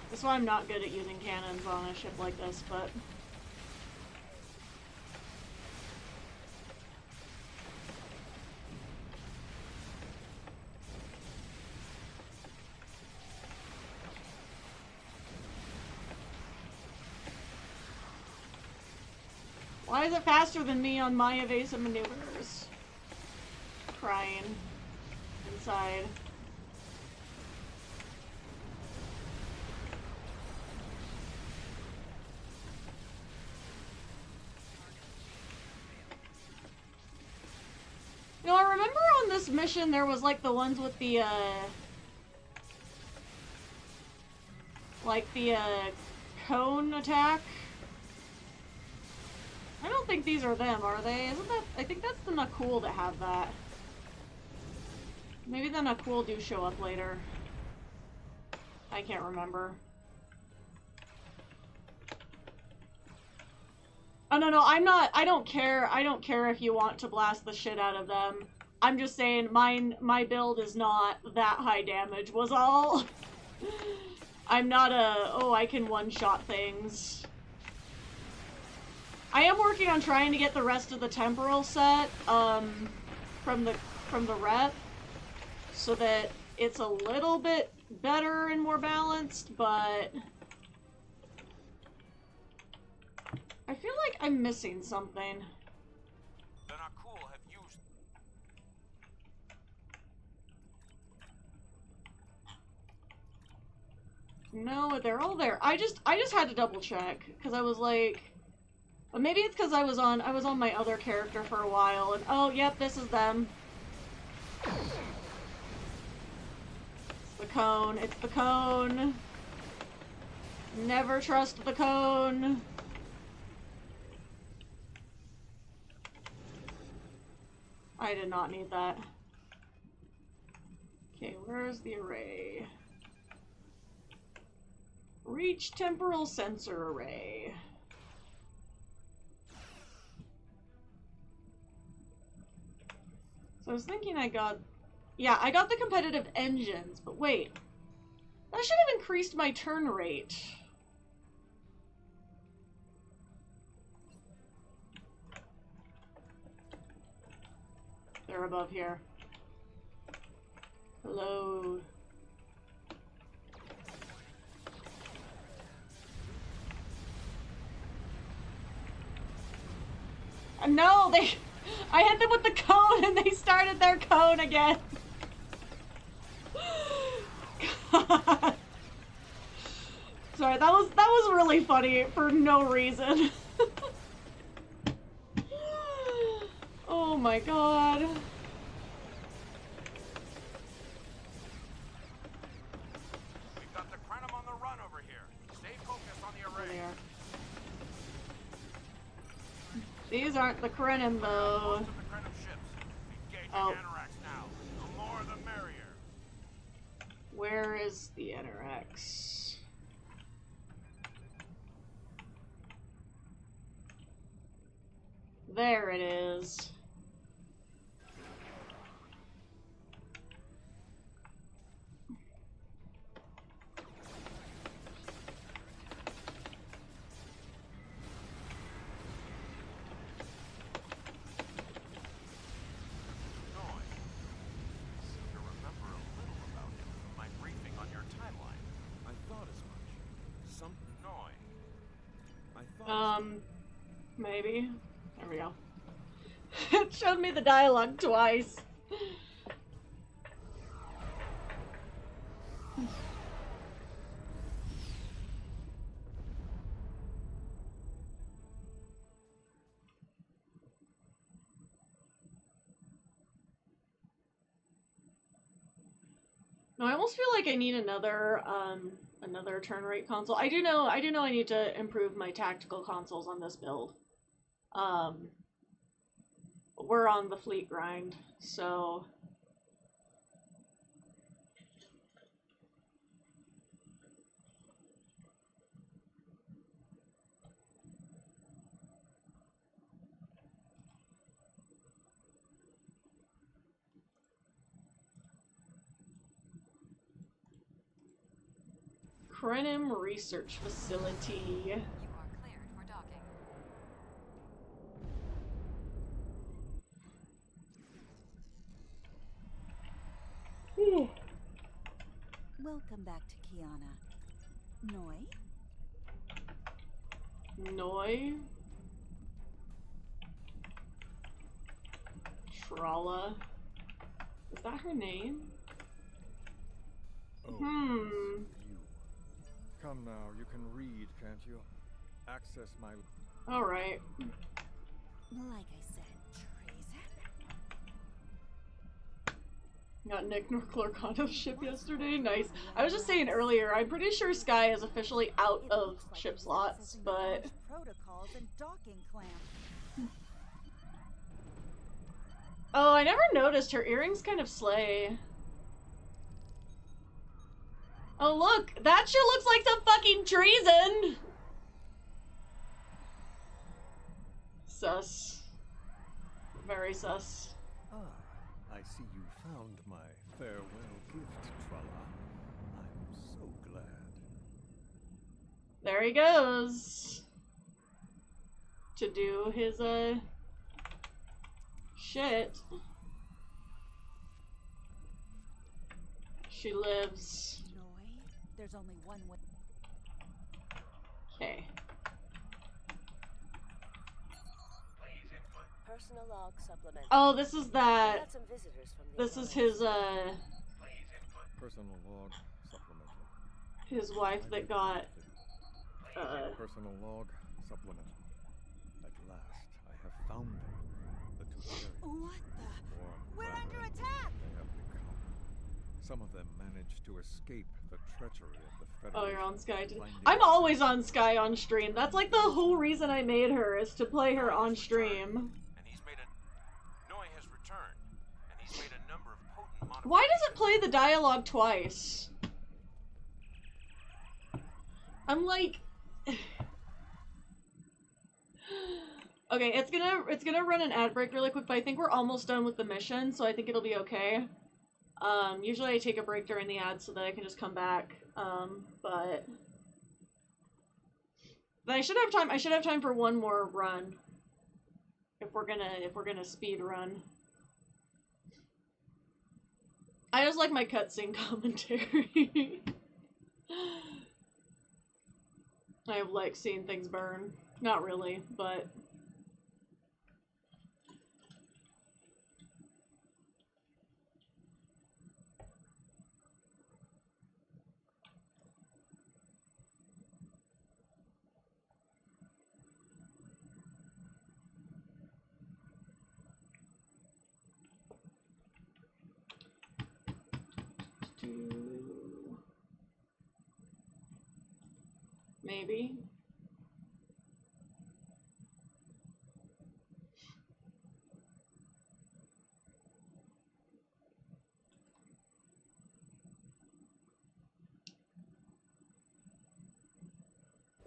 That's why I'm not good at using cannons on a ship like this, but... Why is it faster than me on my evasive maneuvers? Crying. Inside. You know, I remember on this mission there was like the ones with the, cone attack. I don't think these are them, are they? Isn't that... I think that's the Nakul that have that. Maybe the Nakul do show up later. I can't remember. Oh, no, I'm not... I don't care. I don't care if you want to blast the shit out of them. I'm just saying my build is not that high damage, was all. I'm not a... Oh, I can one-shot things. I am working on trying to get the rest of the temporal set, from the rep, so that it's a little bit better and more balanced, but I feel like I'm missing something. The Nakul have used... No, they're all there. I just had to double check, because I was like... But maybe it's because I was on my other character for a while, and oh, yep, this is them. It's the cone. It's the cone. Never trust the cone. I did not need that. Okay, where's the array? Reach temporal sensor array. So I was thinking I got the competitive engines, but wait. That should have increased my turn rate. They're above here. Hello. No, I hit them with the cone and they started their cone again. God. Sorry, that was really funny for no reason. Oh my god. These aren't the Krenim, though. Most of the Krenim ships. Engaging Oh. Anarax now. The more the merrier. Where is the Anarax? There it is. Maybe. There we go. It showed me the dialogue twice. No, I almost feel like I need another turn rate console. I do know I need to improve my tactical consoles on this build. We're on the fleet grind, so Krenim Research Facility. You are cleared for docking. Welcome back to Kiana. Noi? Noi? Tralla? Is that her name? Oh, Hmm. you. Come now, you can read, can't you? Access my... Alright. Like I said, treason. Got Nick nor Clark on the ship yesterday. Nice. I was just saying earlier, I'm pretty sure Sky is officially out of ship slots, but... Protocols and docking clamp. Oh, I never noticed. Her earrings kind of slay. Oh, look! That shit looks like some fucking treason! Sus. Very sus. Ah, I see you found my farewell gift, Tralla. I'm so glad. There he goes. To do his, shit. She lives. Noi? There's only one way. Okay. Personal log supplement. Oh, this is We that. had some visitors from the This is his, Personal log supplemental. his wife that got, Personal log supplemental. At last, I have found them. The two fairies. What the? Warm We're rather under attack! They have become. Some of them managed to escape the treachery of the Federation. oh, you're on Sky today. finding I'm always on Sky on stream. That's like the whole reason I made her, is to play her on stream. And he's made a... Noi has returned. And he's made a number of potent modifications. Why does it play the dialogue twice? I'm like... Okay, it's gonna run an ad break really quick, but I think we're almost done with the mission, so I think it'll be okay. Usually I take a break during the ad so that I can just come back, but I should have time for one more run. If we're gonna speed run. I just like my cutscene commentary. I like seeing things burn. Not really, but... Maybe.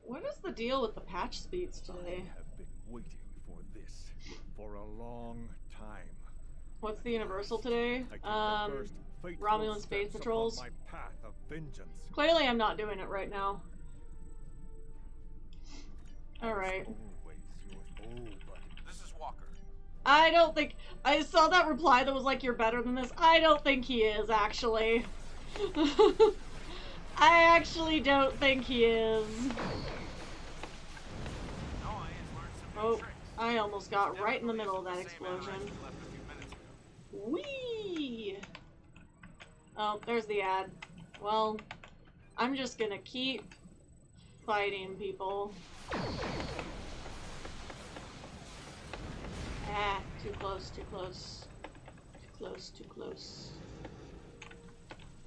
What is the deal with the patch speeds today? I have been waiting for this for a long time. What's the universal today? I keep the first fateful Romulan Space steps Patrols. upon my path of vengeance. Clearly I'm not doing it right now. Alright. Always your foe, buddy. This is Walker. I don't think... I saw that reply that was like, you're better than this. I don't think he is, actually. I actually don't think he is. Oh, I almost got right in the middle of that explosion. Whee! Oh, there's the ad. Well, I'm just gonna keep fighting people. Ah, too close, too close. Too close, too close.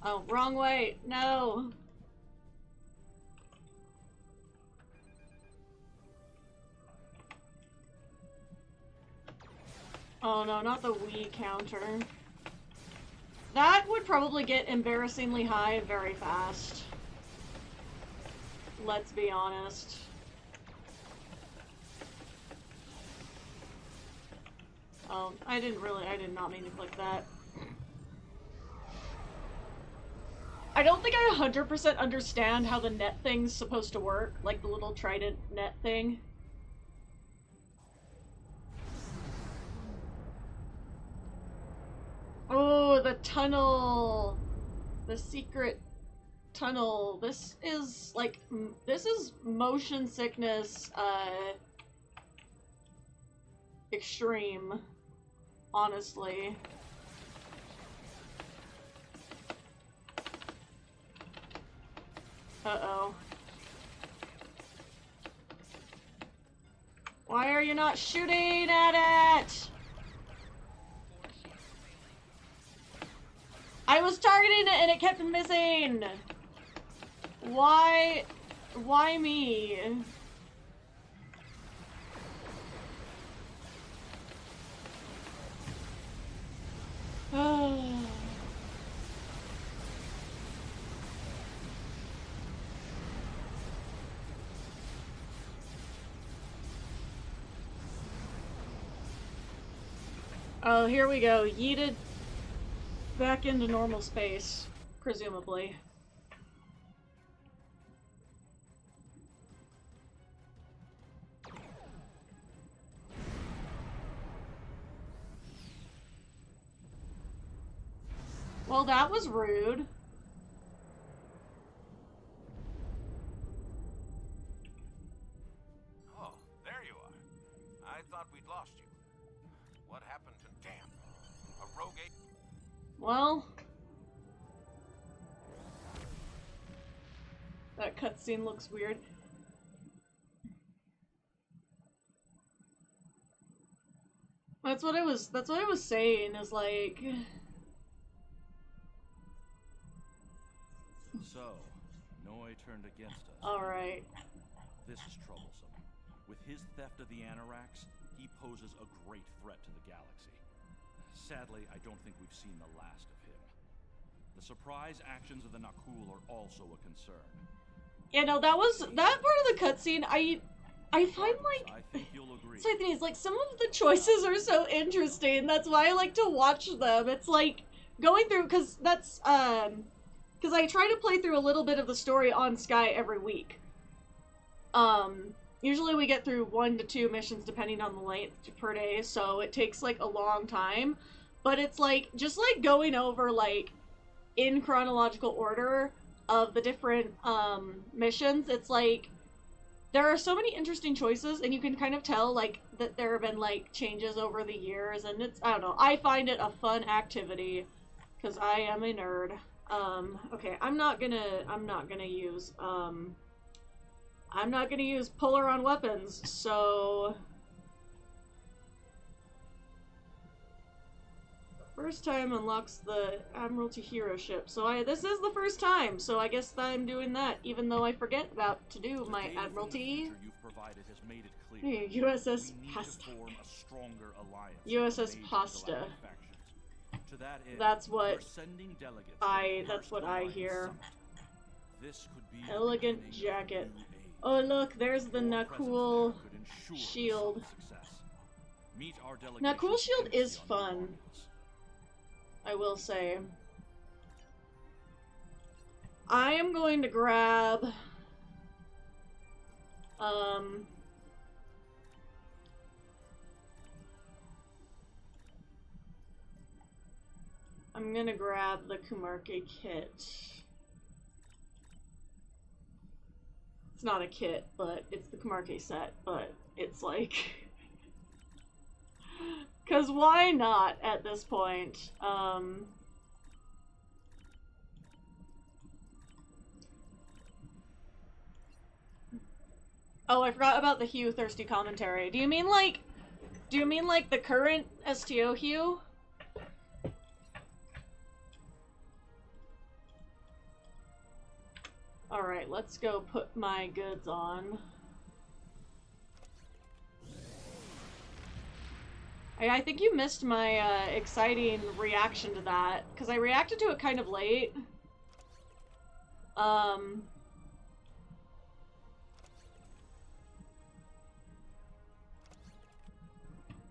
Oh, wrong way! No! Oh no, not the Wii counter. That would probably get embarrassingly high very fast. Let's be honest. Oh, I did not mean to click that. I don't think I 100% understand how the net thing's supposed to work, like the little trident net thing. Oh, the tunnel! The secret tunnel. This is, like, this is motion sickness, extreme, honestly. Uh-oh. Why are you not shooting at it? I was targeting it and it kept missing! Why me? Oh, here we go. Yeeted back into normal space, presumably. Well, that was rude. Oh, there you are. I thought we'd lost you. What happened to damn? A rogue agent? Well, that cutscene looks weird. That's what I was saying, is like... So, Noi turned against us. Alright. This is troublesome. With his theft of the Anoraks, he poses a great threat to the galaxy. Sadly, I don't think we've seen the last of him. The surprise actions of the Nakul are also a concern. Yeah, no, that part of the cutscene, I find, like... I think you'll agree. So the thing is, like, some of the choices are so interesting, that's why I like to watch them. It's like, going through, because that's, because I try to play through a little bit of the story on Sky every week. Usually we get through 1 to 2 missions depending on the length per day, so it takes, like, a long time. But it's, like, just, like, going over, like, in chronological order of the different, missions, it's, like, there are so many interesting choices, and you can kind of tell, like, that there have been, like, changes over the years, and it's, I don't know, I find it a fun activity, because I am a nerd. Okay, I'm not gonna use puller on weapons, so... First time unlocks the Admiralty Hero ship, so this is the first time, so I guess I'm doing that, even though I forget about to do my Admiralty. USS Pasta. USS Pasta. To that end, that's what I hear. This could be Elegant jacket. Oh look, there's the Your presence Nakul there could ensure shield. Hussar's success. Meet our delegation Nakul shield to is embassy on fun, Romulus. I will say. I am going to grab I'm gonna grab the Kumarke kit. It's not a kit, but it's the Kumarke set, but it's like... Cause why not at this point? Oh, I forgot about the Hugh Thirsty commentary. Do you mean like the current STO Hugh? Alright, let's go put my goods on. I think you missed my exciting reaction to that, because I reacted to it kind of late.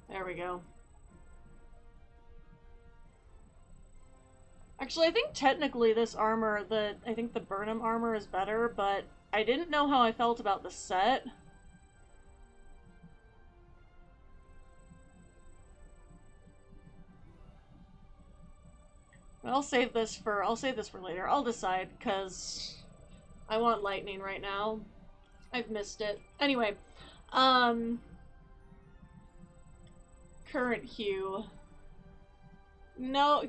There we go. Actually, I think technically this armor, I think the Burnham armor is better, but I didn't know how I felt about the set. I'll save this for later. I'll decide, because I want lightning right now. I've missed it. Anyway, current Hugh. No,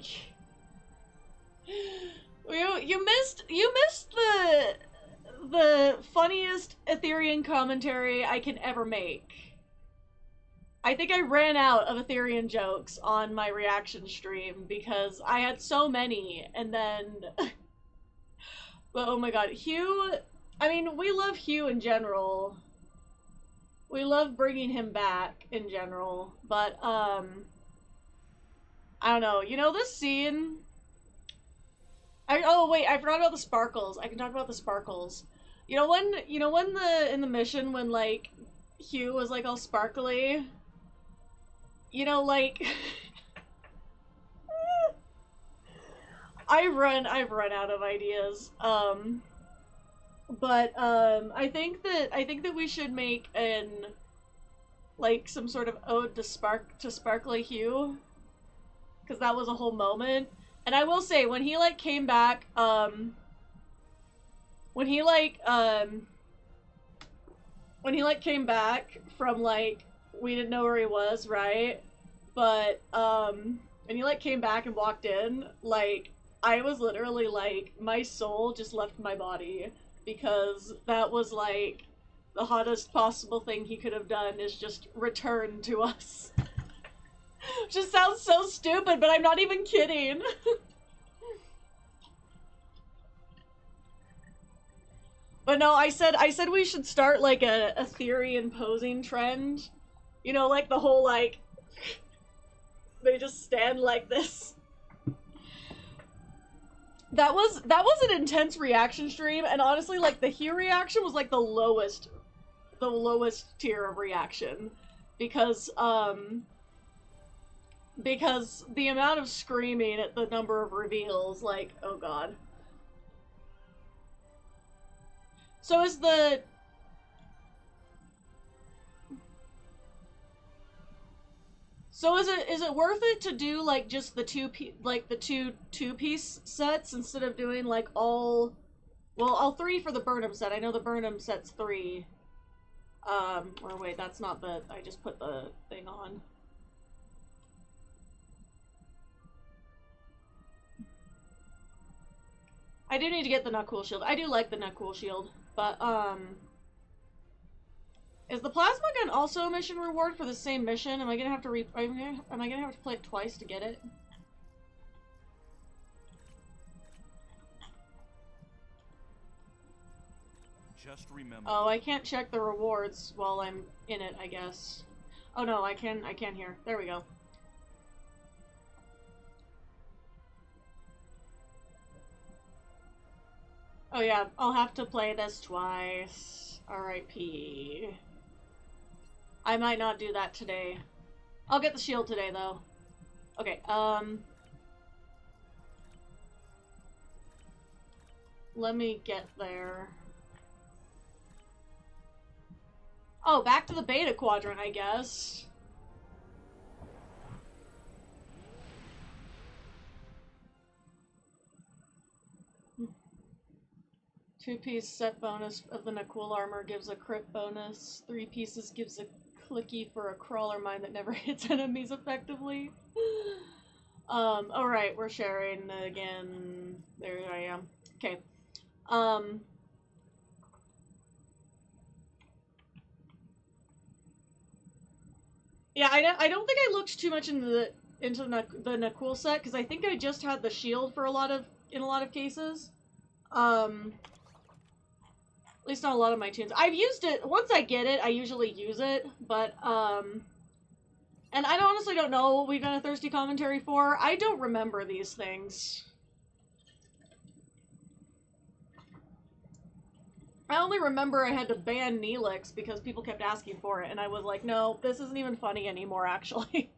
you missed the funniest Ethereum commentary I can ever make. I think I ran out of Ethereum jokes on my reaction stream because I had so many, and then... But oh my god, Hugh... I mean, we love Hugh in general. We love bringing him back in general, but, I don't know. You know, this scene... oh wait, I forgot about the sparkles. I can talk about the sparkles. You know when in the mission when, like, Hugh was, like, all sparkly? You know, like... I've run out of ideas. But I think that we should make like some sort of ode to Sparkly Hugh, because that was a whole moment. And I will say, when he like came back, when he came back from like, we didn't know where he was, right? But when he like came back and walked in, like, I was literally like, my soul just left my body, because that was like the hottest possible thing he could have done, is just return to us. Just sounds so stupid, but I'm not even kidding. But no, I said we should start like a Ethereum posing trend. You know, like the whole like they just stand like this. That was an intense reaction stream, and honestly, like the Hugh reaction was like the lowest tier of reaction, because the amount of screaming at the number of reveals, like, oh god. So is it worth it to do like just the two-piece sets instead of doing like all three for the Burnham set? I know the Burnham set's 3. Or wait, that's not the, I just put the thing on. I do need to get the Nakul shield. I do like the Nakul shield, but is the plasma gun also a mission reward for the same mission? Am I gonna have to am I gonna have to play it twice to get it? Just remember. Oh, I can't check the rewards while I'm in it, I guess. Oh no, I can here. There we go. Oh yeah, I'll have to play this twice. R.I.P. I might not do that today. I'll get the shield today, though. Okay, let me get there. Oh, back to the beta quadrant, I guess. Two-piece set bonus of the Nakul armor gives a crit bonus. 3 pieces gives a clicky for a crawler mine that never hits enemies effectively. Alright, we're sharing again. There I am. Okay. Yeah, I don't think I looked too much into the Nakul set, because I think I just had the shield for in a lot of cases. At least not a lot of my tunes. I've used it, once I get it, I usually use it, but, and I honestly don't know what we've done a Thirsty Commentary for. I don't remember these things. I only remember I had to ban Neelix because people kept asking for it, and I was like, no, this isn't even funny anymore, actually.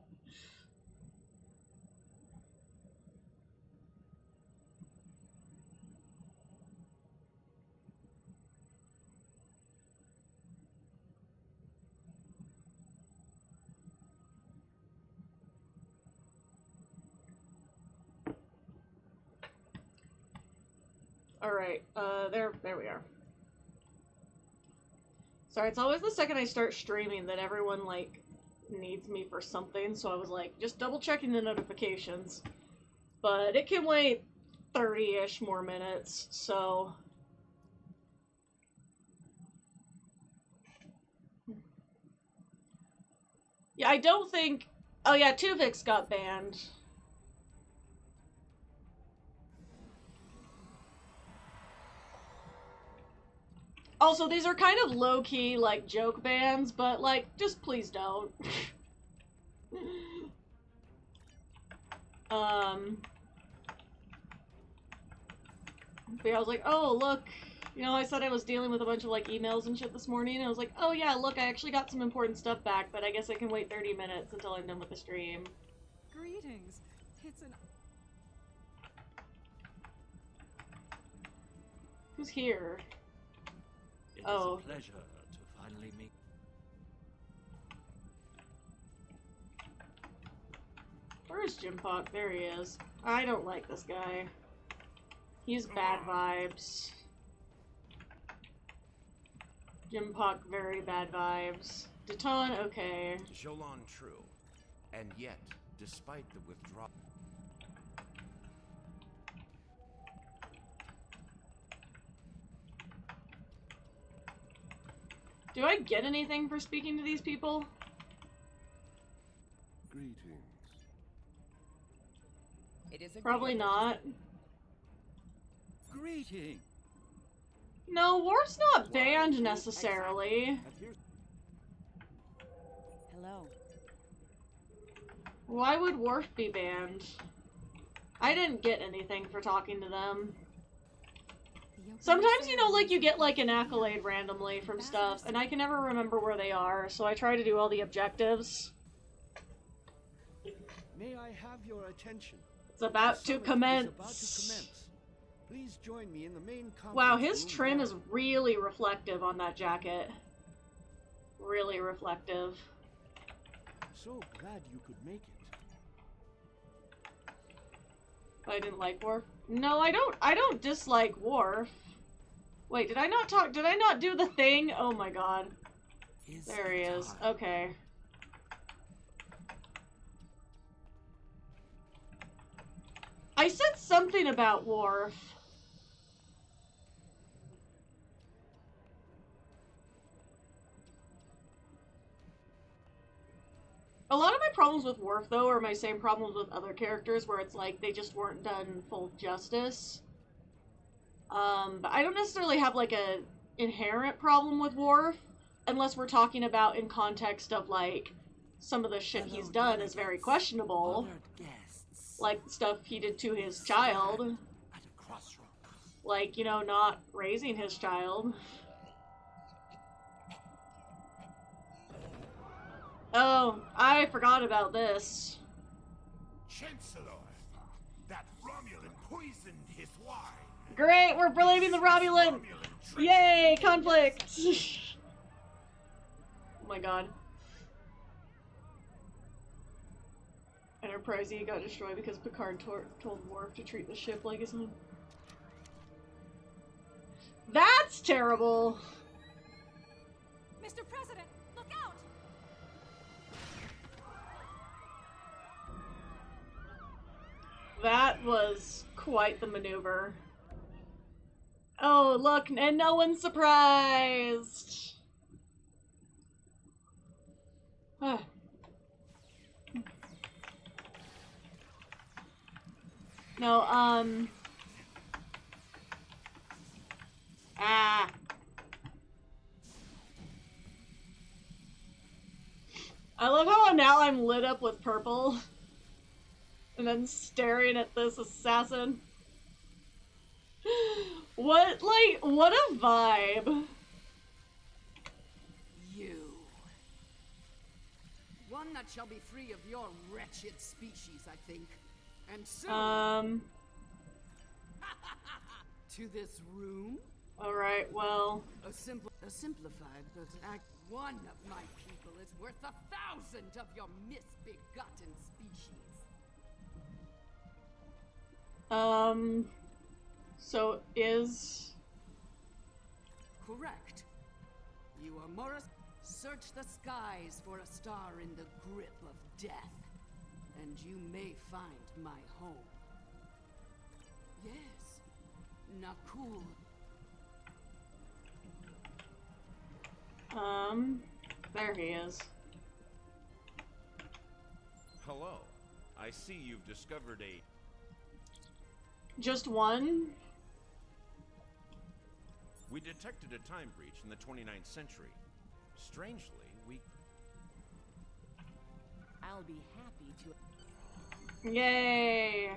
Alright, there we are. Sorry, it's always the second I start streaming that everyone, like, needs me for something, so I was like, just double checking the notifications. But it can wait 30-ish more minutes, so... Yeah, I don't think... Oh yeah, Tuvix got banned. Also, these are kind of low-key, like, joke bans, but, like, just please don't. But yeah, I was like, oh, look, you know, I said I was dealing with a bunch of, like, emails and shit this morning, and I was like, oh yeah, look, I actually got some important stuff back, but I guess I can wait 30 minutes until I'm done with the stream. Greetings. It's an... Who's here? It is a pleasure to finally meet. Where's Jim Pock? There he is. I don't like this guy. He's bad vibes. Jim Pock, very bad vibes. Deton, okay. Jolan true. And yet, despite the withdrawal... Do I get anything for speaking to these people? Greetings. It is a Probably not. Greeting. No, Worf's not banned necessarily. Hello. Why would Worf be banned? I didn't get anything for talking to them. Sometimes, you know, like, you get, like, an accolade randomly from stuff, and I can never remember where they are, so I try to do all the objectives. May I have your attention? It's about to commence. Please join me in the main conference Wow, his room trim now. is really reflective on that jacket. Really reflective. So glad you could make it. I didn't like Worf. No, I don't dislike Worf. Wait, did I not do the thing? Oh my god. There he is. Okay. I said something about Worf. A lot of my problems with Worf, though, are my same problems with other characters, where it's like they just weren't done full justice. But I don't necessarily have, like, a inherent problem with Worf, unless we're talking about in context of, like, some of the shit he's done is very questionable. Like, stuff he did to his child. like, you know, not raising his child. Oh, I forgot about this. Chancellor, that Romulan poisoned his wine. Great, we're blaming the Romulan! Yay, conflict! Oh my god. Enterprise E got destroyed because Picard told Worf to treat the ship like his own. That's terrible! Mr. President, look out! That was quite the maneuver. Oh, look, and no one's surprised! Ah. No, I love how now I'm lit up with purple. And then staring at this assassin. What a vibe. You. One that shall be free of your wretched species, I think. And soon. To this room? Alright, well. A simplified but one of my people is worth 1,000 of your misbegotten species. So is... Correct. You are Morris. Search the skies for a star in the grip of death, and you may find my home. Yes, Nakul. There he is. Hello. I see you've discovered a... Just one? We detected a time breach in the 29th century. Strangely, we... I'll be happy to... Yay!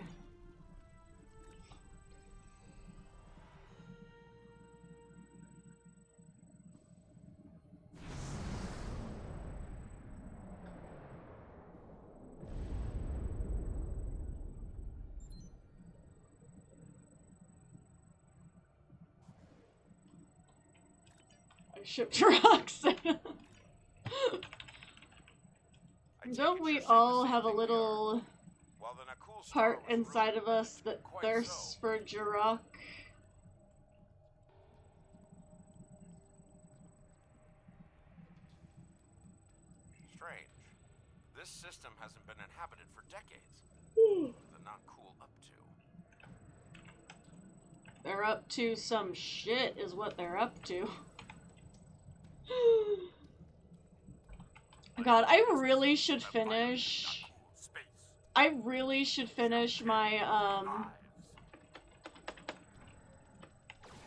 Ship trucks. Don't we all have a little part inside of us that thirsts for Jirok? Strange. This system hasn't been inhabited for decades. What are the not cool up to? They're up to some shit is what they're up to. God, I really should finish my,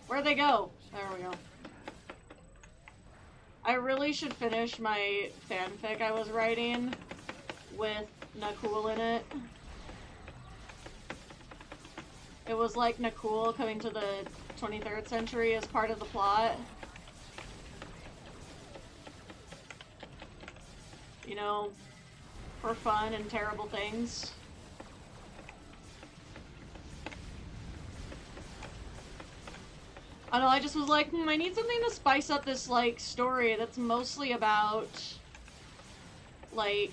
where'd they go? There we go. I really should finish my fanfic I was writing with Nakul in it. It was like Nakul coming to the 23rd century as part of the plot. You know, for fun and terrible things. I don't know, I just was like, I need something to spice up this, like, story that's mostly about, like,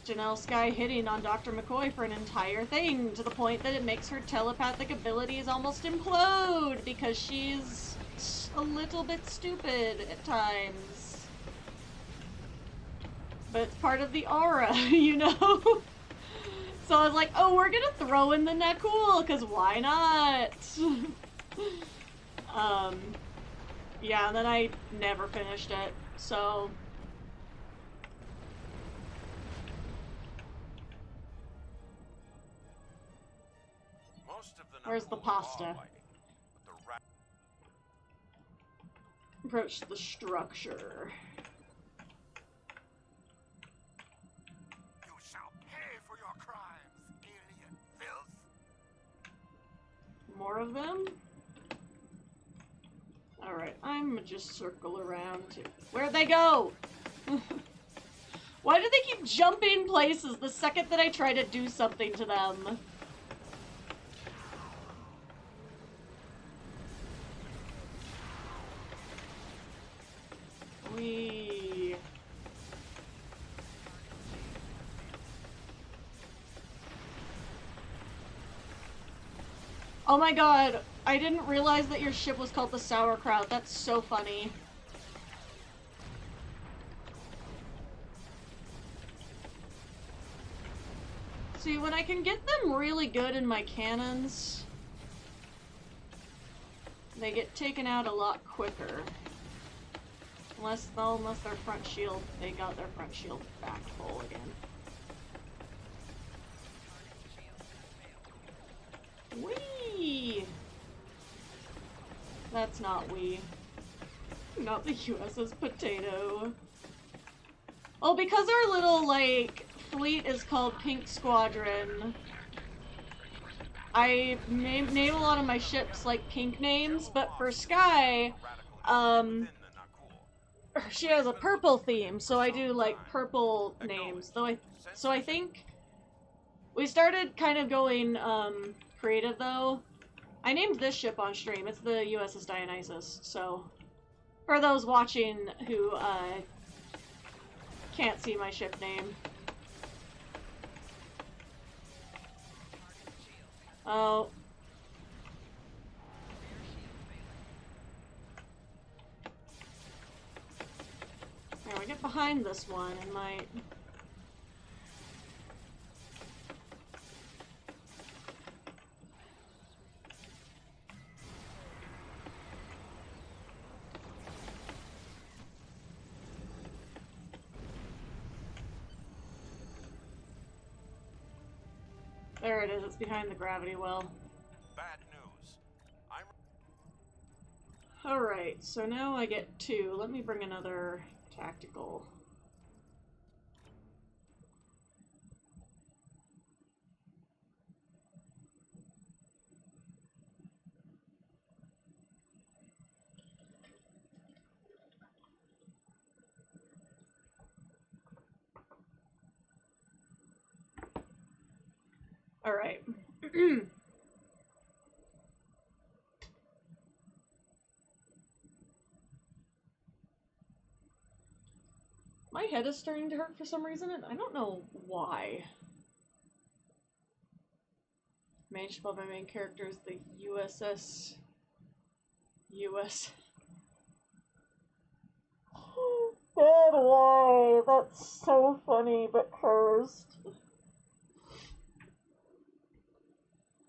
Janelle Sky hitting on Dr. McCoy for an entire thing, to the point that it makes her telepathic abilities almost implode, because she's a little bit stupid at times. But it's part of the aura, you know? So I was like, oh, we're gonna throw in the Nakul, because why not? Yeah, and then I never finished it, so... Where's the pasta? Approach the structure. You shall pay for your crimes, alien filth. More of them? Alright, I'm gonna just circle around. Where'd they go? Why do they keep jumping places the second that I try to do something to them? Wee. Oh my god, I didn't realize that your ship was called the Sauerkraut. That's so funny. See, when I can get them really good in my cannons, they get taken out a lot quicker. Unless their front shield, they got their front shield back full again. Whee! That's not we. Not the USS Potato. Oh, because our little, like, fleet is called Pink Squadron, I name a lot of my ships, like, pink names, but for Sky, she has a purple theme, so I do, like, purple names. So I think we started kind of going, creative, though. I named this ship on stream. It's the USS Dionysus, so for those watching who, can't see my ship name. Oh. Here, we get behind this one and might... There it is, it's behind the gravity well. Bad news. Alright, so now I get 2. Let me bring another tactical. Alright. My head is starting to hurt for some reason, and I don't know why. Managed by my main character is the USS... God, why? That's so funny, but cursed.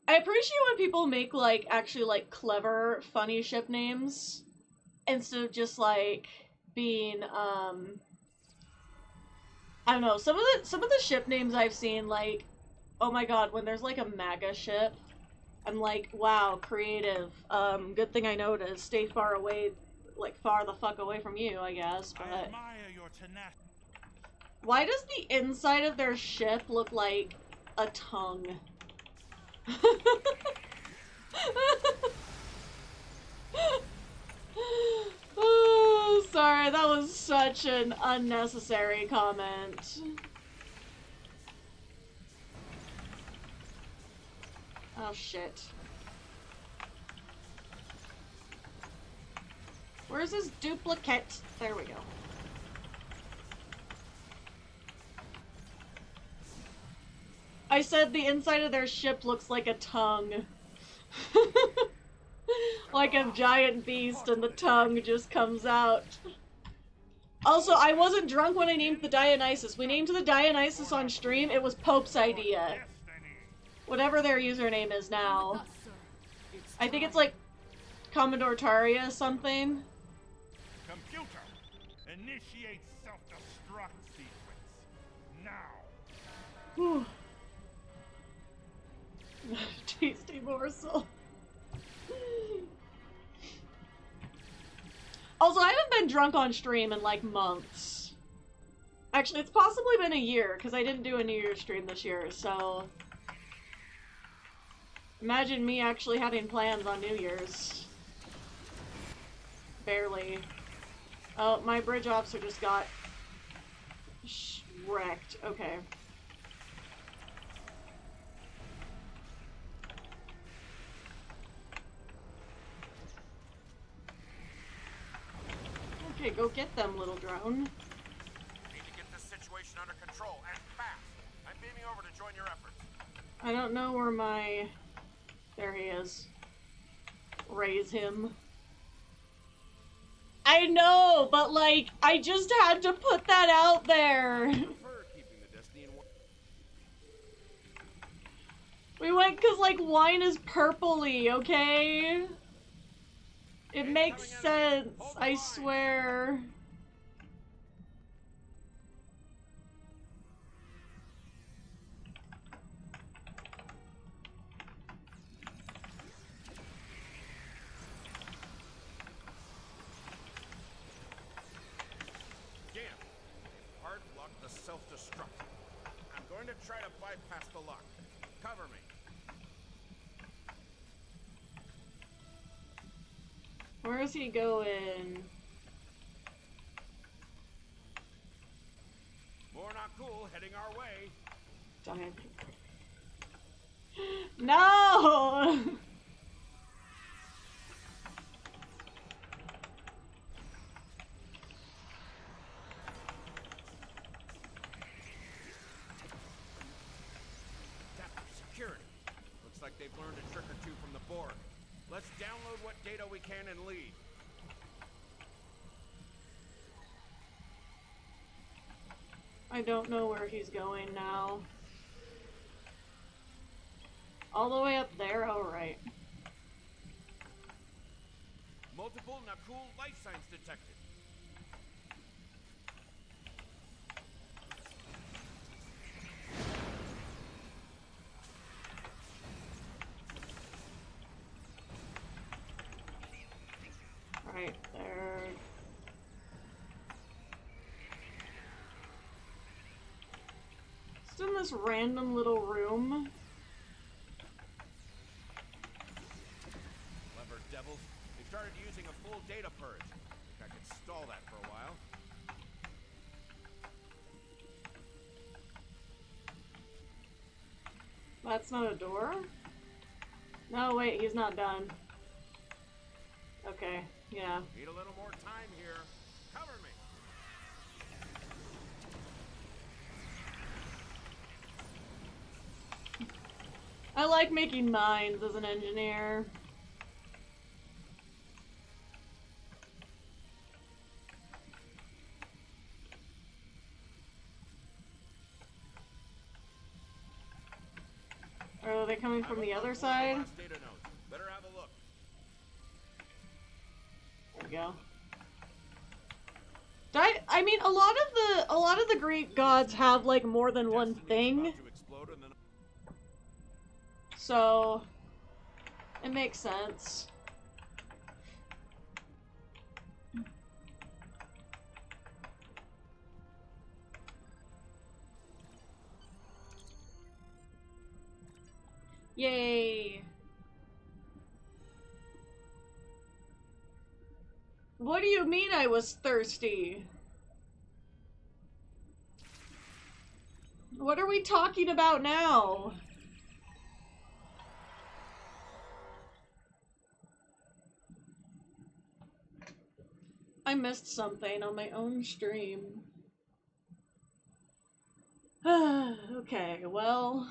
I appreciate when people make, like, actually, like, clever, funny ship names, instead of just, like, being, I don't know, some of the ship names I've seen, like, oh my god, when there's, like, a MAGA ship, I'm like, wow, creative, good thing I noticed, stay far away, like, far the fuck away from you, I guess, but... I admire your tenacity. Why does the inside of their ship look like a tongue? Oh, sorry, that was such an unnecessary comment. Oh shit. Where's his duplicate? There we go. I said the inside of their ship looks like a tongue. Like a giant beast and the tongue just comes out. Also, I wasn't drunk when I named the Dionysus. We named the Dionysus on stream. It was Pope's idea. Whatever their username is now. I think it's like Commodore Taria something. Computer, initiate self-destruct sequence. Now. Whew. Tasty morsel. Also, I haven't been drunk on stream in like months. Actually, it's possibly been a year because I didn't do a New Year's stream this year, so imagine me actually having plans on New Year's. Barely. Oh, my bridge officer just got wrecked. Okay. Okay, go get them, little drone. Need to get this situation under control, and fast. I'm beaming over to join your efforts. I don't know where my... There he is. Raise him. I know, but like, I just had to put that out there. We went because like wine is purpley, okay? It makes sense, I swear. Damn. Hard lock the self-destruct. I'm going to try to bypass the lock. Cover me. Where is he going? More not cool, heading our way. Giant. No! Security. Looks like they've learned a trick or two from the board. Let's download what data we can and leave. I don't know where he's going now. All the way up there? Oh, right. Multiple Nakul life signs detected. Right there. Just in this random little room. Clever devils. They started using a full data purge. Think I could stall that for a while. That's not a door? No, wait, he's not done. Okay, yeah. Need a little more time here. Cover me. I like making mines as an engineer. Are they coming from the other side? Better have a look. There we go. I mean, a lot of the Greek gods have like more than one thing. So it makes sense. Yay. What do you mean I was thirsty? What are we talking about now? I missed something on my own stream. Okay, well...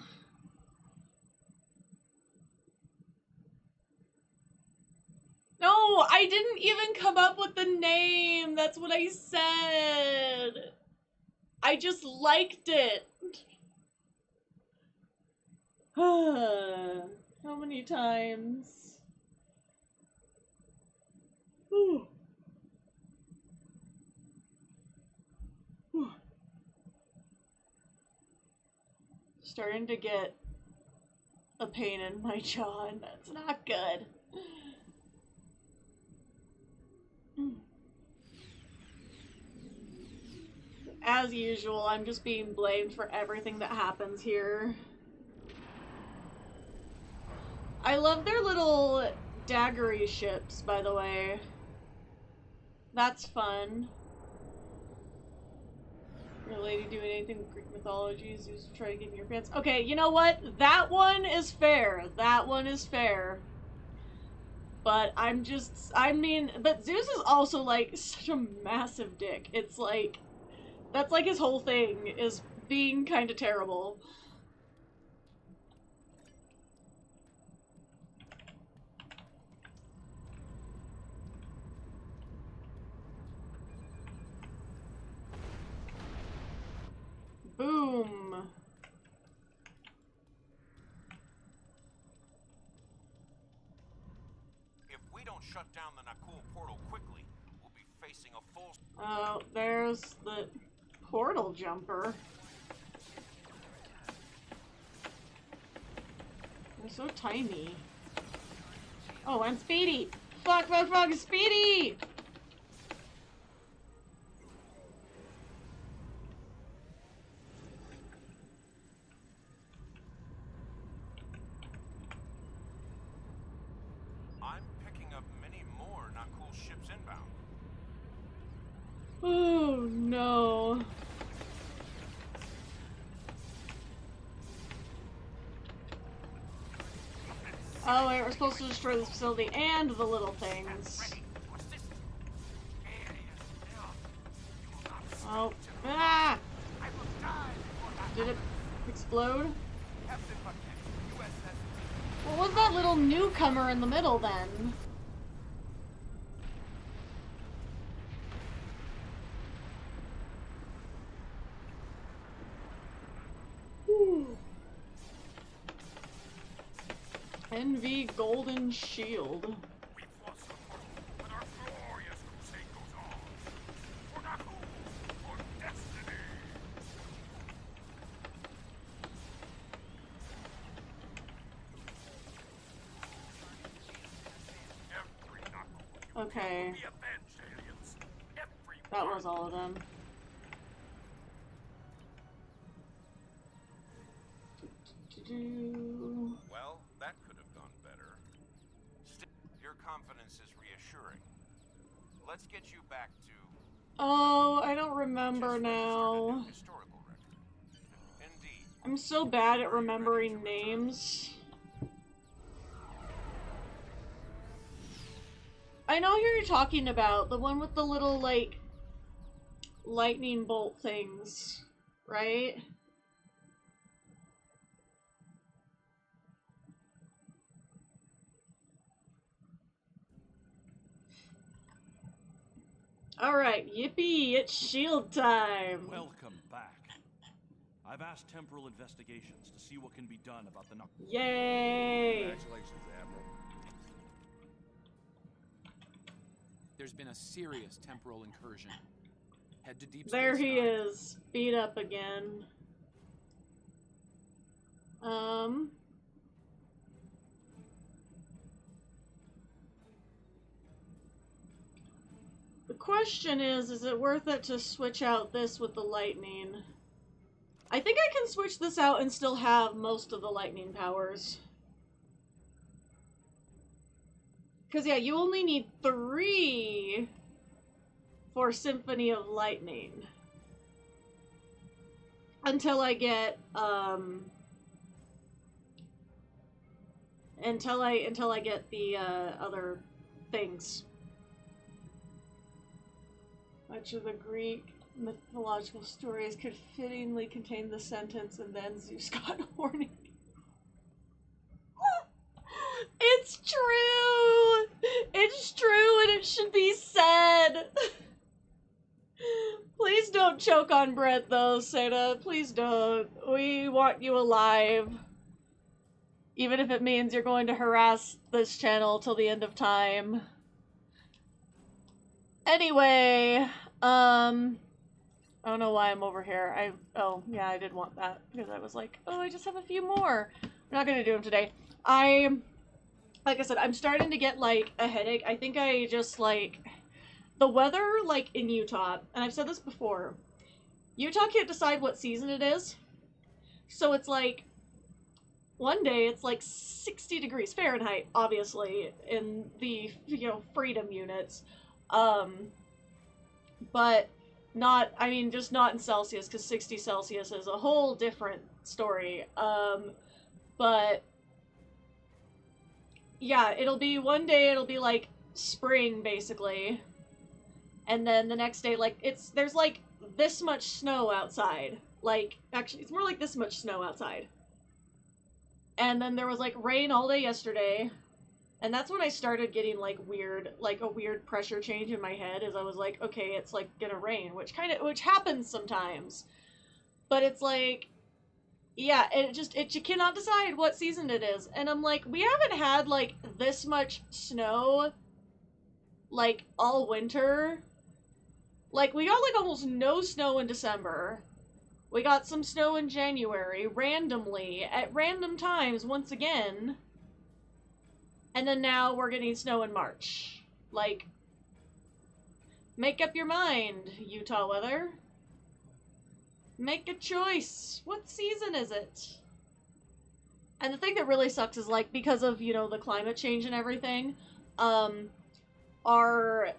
No, I didn't even come up with the name. That's what I said. I just liked it. How many times? Whew. Whew. Starting to get a pain in my jaw, and that's not good. As usual, I'm just being blamed for everything that happens here. I love their little daggery ships, by the way. That's fun. Your lady doing anything with Greek mythology is used to try to get in your pants. Okay, you know what? That one is fair. That one is fair. But but Zeus is also, like, such a massive dick. It's like, that's like his whole thing, is being kind of terrible. Boom. If we don't shut down the Nakul portal quickly, we'll be facing a full... Oh, there's the portal jumper. They're so tiny. Oh, I'm Speedy! Fuck, Speedy! I'm picking up many more Nakul ships inbound. Oh, no. Oh, wait, we're supposed to destroy this facility and the little things. Oh. Ah! Did it explode? What was that little newcomer in the middle, then? NV Golden Shield. Okay. That was all of them. Well, that could have gone better. Your confidence is reassuring. Let's get you back to... Oh, I don't remember now. Historical record. Indeed. I'm so bad at remembering names. I know who you're talking about. The one with the little, like, lightning bolt things, right? Alright, yippee, it's shield time! Welcome back. I've asked temporal investigations to see what can be done about the Yay! Congratulations, Admiral. There's been a serious temporal incursion. Head to Deep Space There he Nine. is, beat up again. The question is it worth it to switch out this with the lightning? I think I can switch this out and still have most of the lightning powers. Because, yeah, you only need 3 for Symphony of Lightning. Until I get, until I get the, other things. Much of the Greek mythological stories could fittingly contain the sentence, and then Zeus got horny. It's true! It's true, and it should be said! Please don't choke on Brett, though, Seda. Please don't. We want you alive. Even if it means you're going to harass this channel till the end of time. Anyway, I don't know why I'm over here. Oh, yeah, I did want that. Because I was like, oh, I just have a few more. I'm not gonna do them today. Like I said, I'm starting to get, like, a headache. I think I just, like... The weather, like, in Utah, and I've said this before, Utah can't decide what season it is. So it's like, one day it's like 60 degrees Fahrenheit, obviously, in the, you know, freedom units. but not, I mean, just not in Celsius, because 60 Celsius is a whole different story. But yeah, it'll be one day, it'll be like spring, basically. And then the next day, like, there's like this much snow outside. Like, actually, it's more like this much snow outside. And then there was like rain all day yesterday. And that's when I started getting like a weird pressure change in my head, as I was like, okay, it's like gonna rain, which happens sometimes. But it's like, yeah, you cannot decide what season it is. And I'm like, we haven't had like this much snow like all winter. Like, we got like almost no snow in December. We got some snow in January, randomly, at random times once again. And then now we're getting snow in March. Like, make up your mind, Utah weather. Make a choice. What season is it? And the thing that really sucks is, like, because of, you know, the climate change and everything, our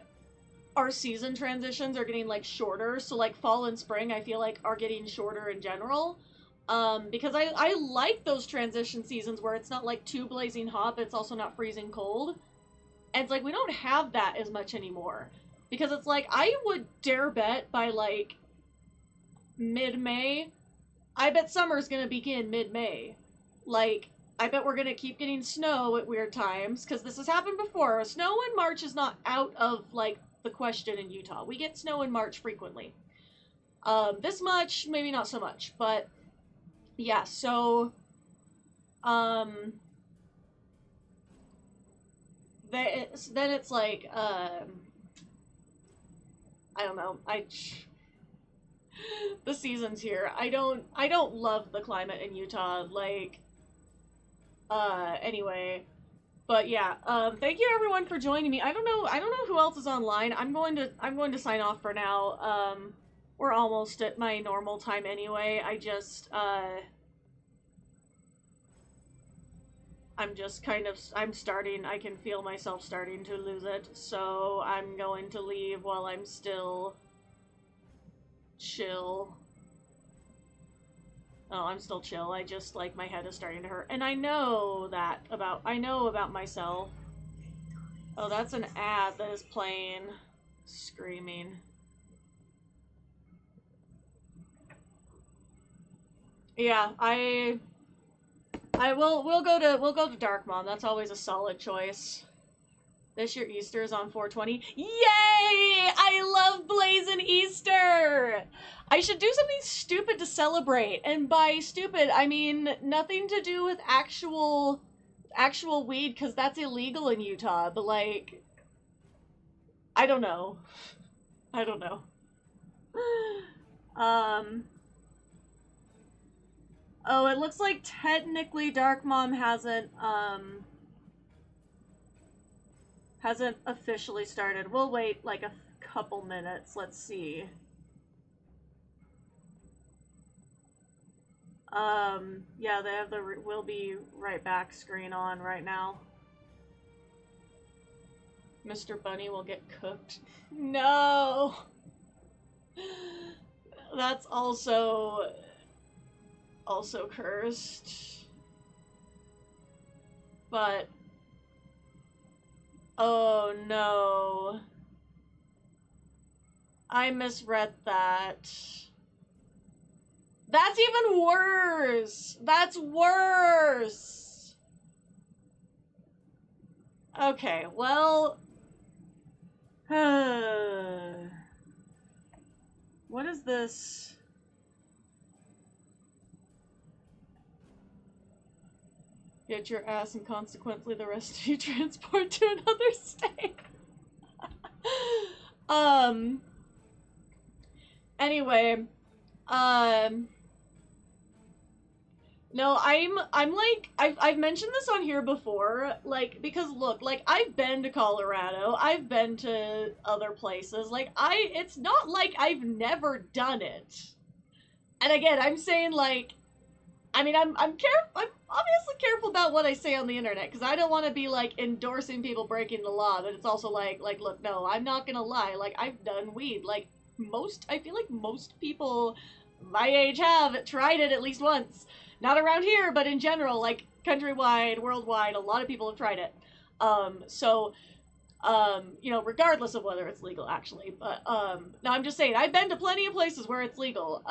season transitions are getting, like, shorter. So, like, fall and spring, I feel like, are getting shorter in general. Because I like those transition seasons where it's not like too blazing hot, but it's also not freezing cold. And it's like, we don't have that as much anymore. Because it's like, I would dare bet by like mid-May, I bet summer's gonna begin mid-May. Like, I bet we're gonna keep getting snow at weird times, because this has happened before. Snow in March is not out of like the question in Utah. We get snow in March frequently. This much, maybe not so much, but yeah, so, then it's like, I don't know, the seasons here, I don't love the climate in Utah, like, anyway, but yeah, thank you everyone for joining me. I don't know who else is online. I'm going to sign off for now. We're almost at my normal time anyway. I can feel myself starting to lose it, so I'm going to leave while I'm still chill. Oh, I'm still chill. I just, like, my head is starting to hurt. And I know about myself. Oh, that's an ad that is playing. Screaming. Yeah, we'll go to Dark Mom. That's always a solid choice. This year Easter is on 4/20. Yay! I love blazing Easter! I should do something stupid to celebrate. And by stupid, I mean nothing to do with actual weed, because that's illegal in Utah. But, like, I don't know. Oh, it looks like technically Dark Mom hasn't officially started. We'll wait like a couple minutes. Let's see. Yeah, they have the "We'll be right back" screen on right now. Mr. Bunny will get cooked. No! That's also cursed. But oh no. I misread that. That's even worse! That's worse! Okay, well... what is this? Get your ass and consequently the rest of you transport to another state. Anyway, no, I'm like, I've mentioned this on here before, like, because look, like, I've been to Colorado, I've been to other places, like, it's not like I've never done it. And again, I'm saying, like, I mean, I'm obviously careful about what I say on the internet, because I don't want to be, like, endorsing people breaking the law, but it's also like, look, no, I'm not gonna lie, like, I've done weed, like, I feel like most people my age have tried it at least once. Not around here, but in general, like, countrywide, worldwide, a lot of people have tried it. You know, regardless of whether it's legal, actually, but, no, I'm just saying, I've been to plenty of places where it's legal,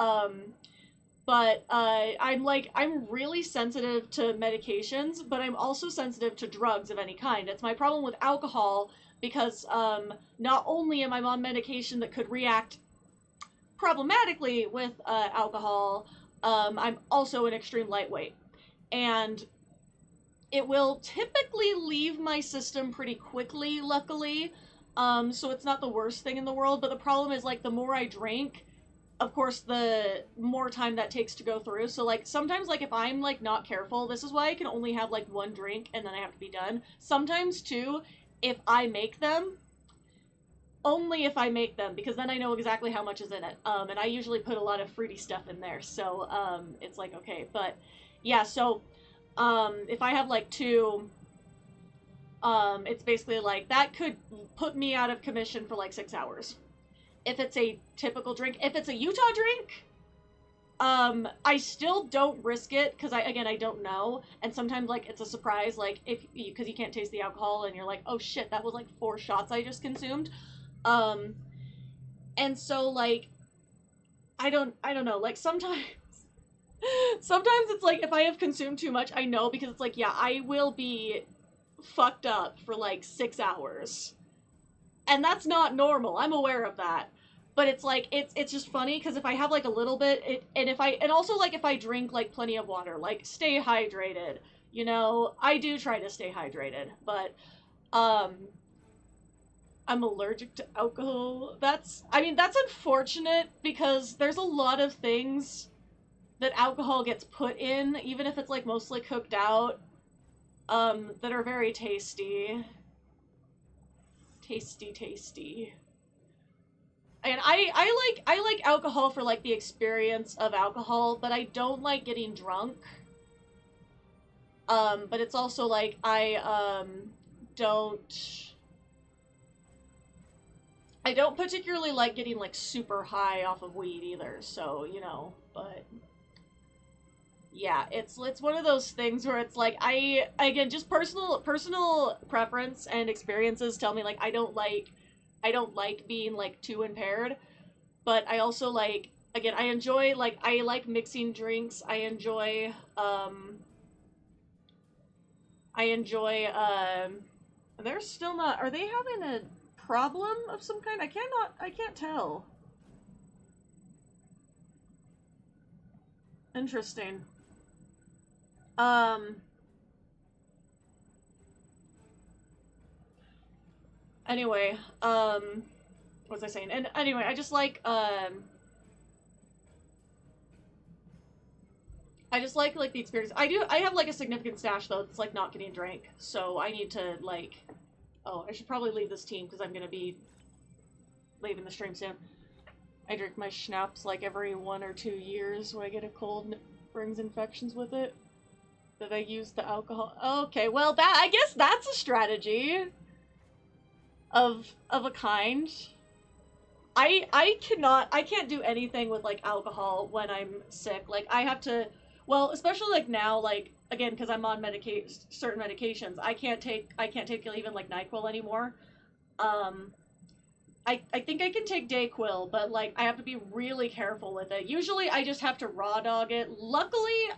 but I'm really sensitive to medications, but I'm also sensitive to drugs of any kind. It's my problem with alcohol, because not only am I on medication that could react problematically with alcohol, I'm also an extreme lightweight. And it will typically leave my system pretty quickly, luckily, so it's not the worst thing in the world, but the problem is, like, the more I drink, of course, the more time that takes to go through. So, like, sometimes, like, if I'm, like, not careful, this is why I can only have, like, one drink and then I have to be done. Sometimes, too, if I make them, only if I make them, because then I know exactly how much is in it. And I usually put a lot of fruity stuff in there, so, it's like, okay. But, yeah, so, if I have, like, two, it's basically, like, that could put me out of commission for, like, 6 hours. If it's a typical drink. If it's a Utah drink, I still don't risk it, because I don't know, and sometimes, like, it's a surprise, like, because you can't taste the alcohol, and you're like, oh shit, that was, like, 4 shots I just consumed, and so, like, I don't know, like, sometimes it's like, if I have consumed too much, I know, because it's like, yeah, I will be fucked up for, like, 6 hours. And that's not normal. I'm aware of that. But it's like, it's just funny, because if I have, like, a little bit, and also, like, if I drink, like, plenty of water, like, stay hydrated, you know, I do try to stay hydrated, but, I'm allergic to alcohol. That's unfortunate, because there's a lot of things that alcohol gets put in, even if it's, like, mostly cooked out, that are very tasty. Tasty. And I like alcohol for, like, the experience of alcohol, but I don't like getting drunk. But it's also, like, I don't particularly like getting, like, super high off of weed either, so, you know, but yeah, it's one of those things where it's like, again, just personal preference and experiences tell me, like, I don't like being, like, too impaired, but I also, like, again, I enjoy, like, I like mixing drinks, they're still not, are they having a problem of some kind? I can't tell. Interesting. Anyway, what was I saying? And anyway, I just like the experience. I have, like, a significant stash, though, that's, like, not getting drank, so I need to, like, oh, I should probably leave this team, because I'm gonna be leaving the stream soon. I drink my schnapps, like, every 1 or 2 years when I get a cold and it brings infections with it. That I use the alcohol. Okay, well, I guess that's a strategy of a kind. I can't do anything with, like, alcohol when I'm sick. Like, I have to, well, especially, like, now, like, again, because I'm on certain medications, I can't take even, like, NyQuil anymore. I think I can take Dayquil, but, like, I have to be really careful with it. Usually I just have to raw dog it. Luckily,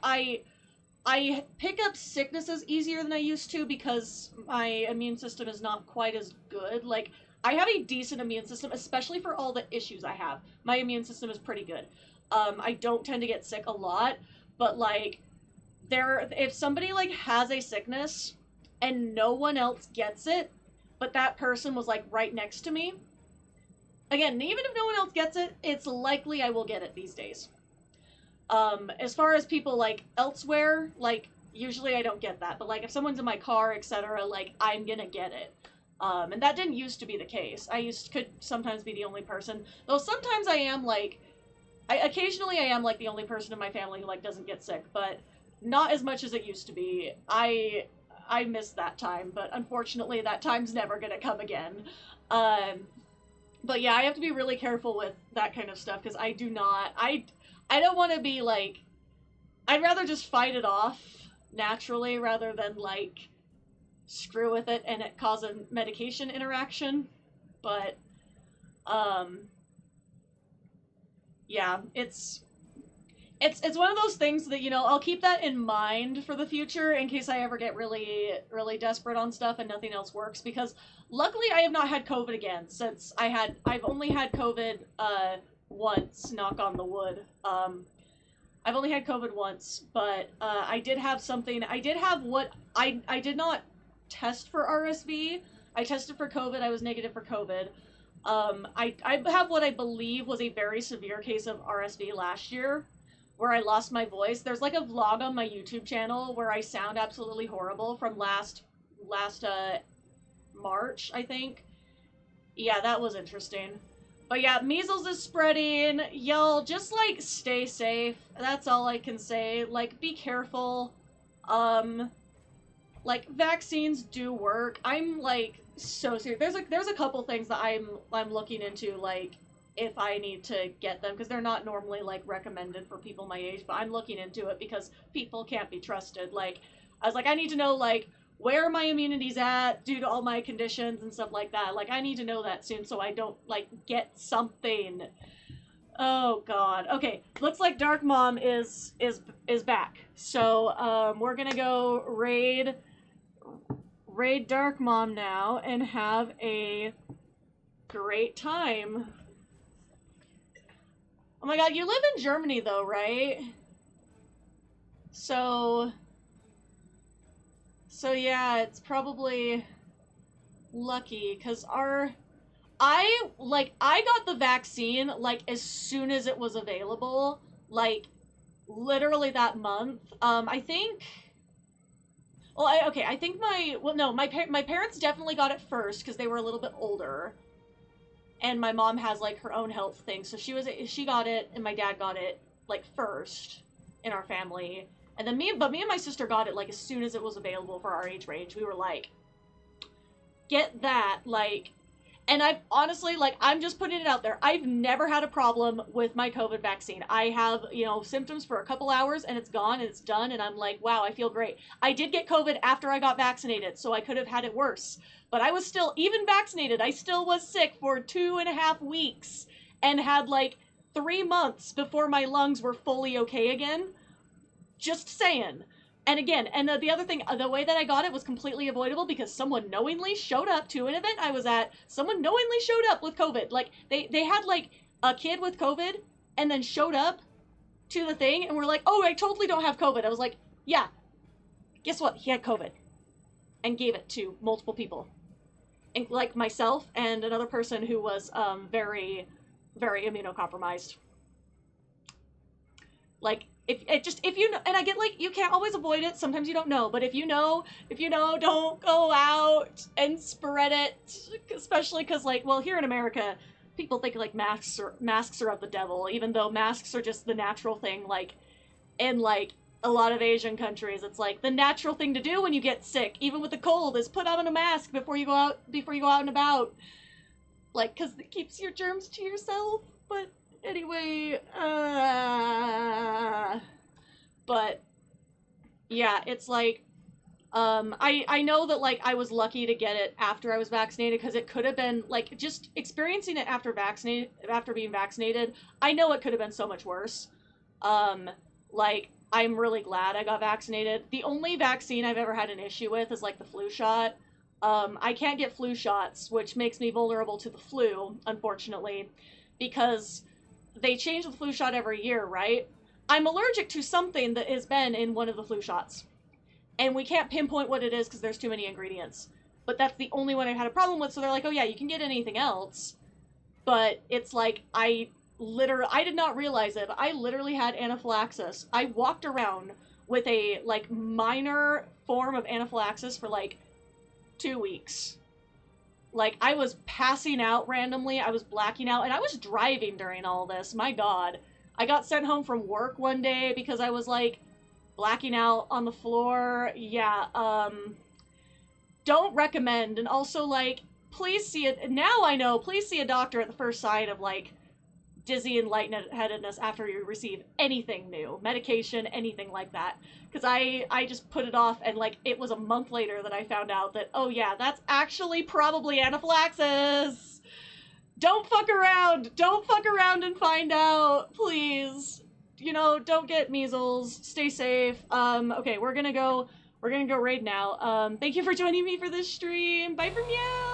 I pick up sicknesses easier than I used to, because my immune system is not quite as good. Like, I have a decent immune system, especially for all the issues I have. My immune system is pretty good. I don't tend to get sick a lot, but, like, if somebody, like, has a sickness and no one else gets it, but that person was, like, right next to me, again, even if no one else gets it, it's likely I will get it these days. As far as people, like, elsewhere, like, usually I don't get that, but, like, if someone's in my car, etc., like, I'm gonna get it. And that didn't used to be the case. Could sometimes be the only person, though sometimes I am, like, occasionally I am like the only person in my family who like doesn't get sick, but not as much as it used to be. I miss that time, but unfortunately that time's never gonna come again. But yeah, I have to be really careful with that kind of stuff because I don't want to be like, I'd rather just fight it off naturally rather than like screw with it and it cause a medication interaction. But yeah, it's one of those things that, you know, I'll keep that in mind for the future in case I ever get really, really desperate on stuff and nothing else works, because luckily I have not had COVID again since I've only had COVID once, knock on the wood. I've only had COVID once, but I did have something, I did not test for RSV. I tested for COVID, I was negative for COVID. I have what I believe was a very severe case of RSV last year, where I lost my voice. There's like a vlog on my YouTube channel where I sound absolutely horrible from last March, I think. Yeah, that was interesting. But yeah, measles is spreading. Y'all, just like stay safe. That's all I can say. Like, be careful. Like, vaccines do work. I'm like so serious. There's a couple things that I'm looking into, like, if I need to get them, because they're not normally like recommended for people my age, but I'm looking into it because people can't be trusted. Like, I was like, I need to know like where my immunity's at due to all my conditions and stuff like that. Like, I need to know that soon so I don't like get something. Oh god. Okay, looks like Dark Mom is back. So we're gonna go raid Dark Mom now and have a great time. Oh my god, you live in Germany though, right? So yeah, it's probably lucky, because I got the vaccine, like, as soon as it was available, like, literally that month. I think, well, I think my parents definitely got it first, because they were a little bit older. And my mom has, like, her own health thing, so she got it, and my dad got it, like, first in our family. And then me and my sister got it, like, as soon as it was available for our age range. We were like, get that, like, and I've honestly, like, I'm just putting it out there. I've never had a problem with my COVID vaccine. I have, you know, symptoms for a couple hours, and it's gone, and it's done, and I'm like, wow, I feel great. I did get COVID after I got vaccinated, so I could have had it worse. But I was still, even vaccinated, I still was sick for 2.5 weeks and had like 3 months before my lungs were fully okay again. Just saying. And again, and the other thing, the way that I got it was completely avoidable because someone knowingly showed up to an event I was at. Someone knowingly showed up with COVID. Like, they had like a kid with COVID and then showed up to the thing and were like, oh, I totally don't have COVID. I was like, yeah, guess what? He had COVID and gave it to multiple people. And, like, myself and another person who was very, very immunocompromised. Like, if you know, and I get, like, you can't always avoid it, sometimes you don't know, but if you know, don't go out and spread it, especially because, like, well, here in America, people think, like, masks are of the devil, even though masks are just the natural thing, like, in, like, a lot of Asian countries, it's like the natural thing to do when you get sick, even with the cold, is put on a mask before you go out and about. Like, because it keeps your germs to yourself. But anyway, but yeah, it's like, I know that, like, I was lucky to get it after I was vaccinated, because it could have been, like, just experiencing it after being vaccinated, I know it could have been so much worse. Like, I'm really glad I got vaccinated. The only vaccine I've ever had an issue with is, like, the flu shot. I can't get flu shots, which makes me vulnerable to the flu, unfortunately, because they change the flu shot every year, right? I'm allergic to something that has been in one of the flu shots. And we can't pinpoint what it is because there's too many ingredients. But that's the only one I've had a problem with, so they're like, oh yeah, you can get anything else. But it's like, I did not realize it, but I literally had anaphylaxis. I walked around with a, like, minor form of anaphylaxis for, like, 2 weeks. Like, I was passing out randomly, I was blacking out, and I was driving during all this, my god. I got sent home from work one day because I was, like, blacking out on the floor. Yeah, don't recommend. And also, like, please see it. Now I know, please see a doctor at the first sign of, like, dizzy and lightheadedness after you receive anything new. Medication, anything like that. Because I just put it off, and, like, it was a month later that I found out that, oh yeah, that's actually probably anaphylaxis! Don't fuck around! Don't fuck around and find out! Please! You know, don't get measles. Stay safe. Okay, we're gonna go raid now. Thank you for joining me for this stream. Bye from you!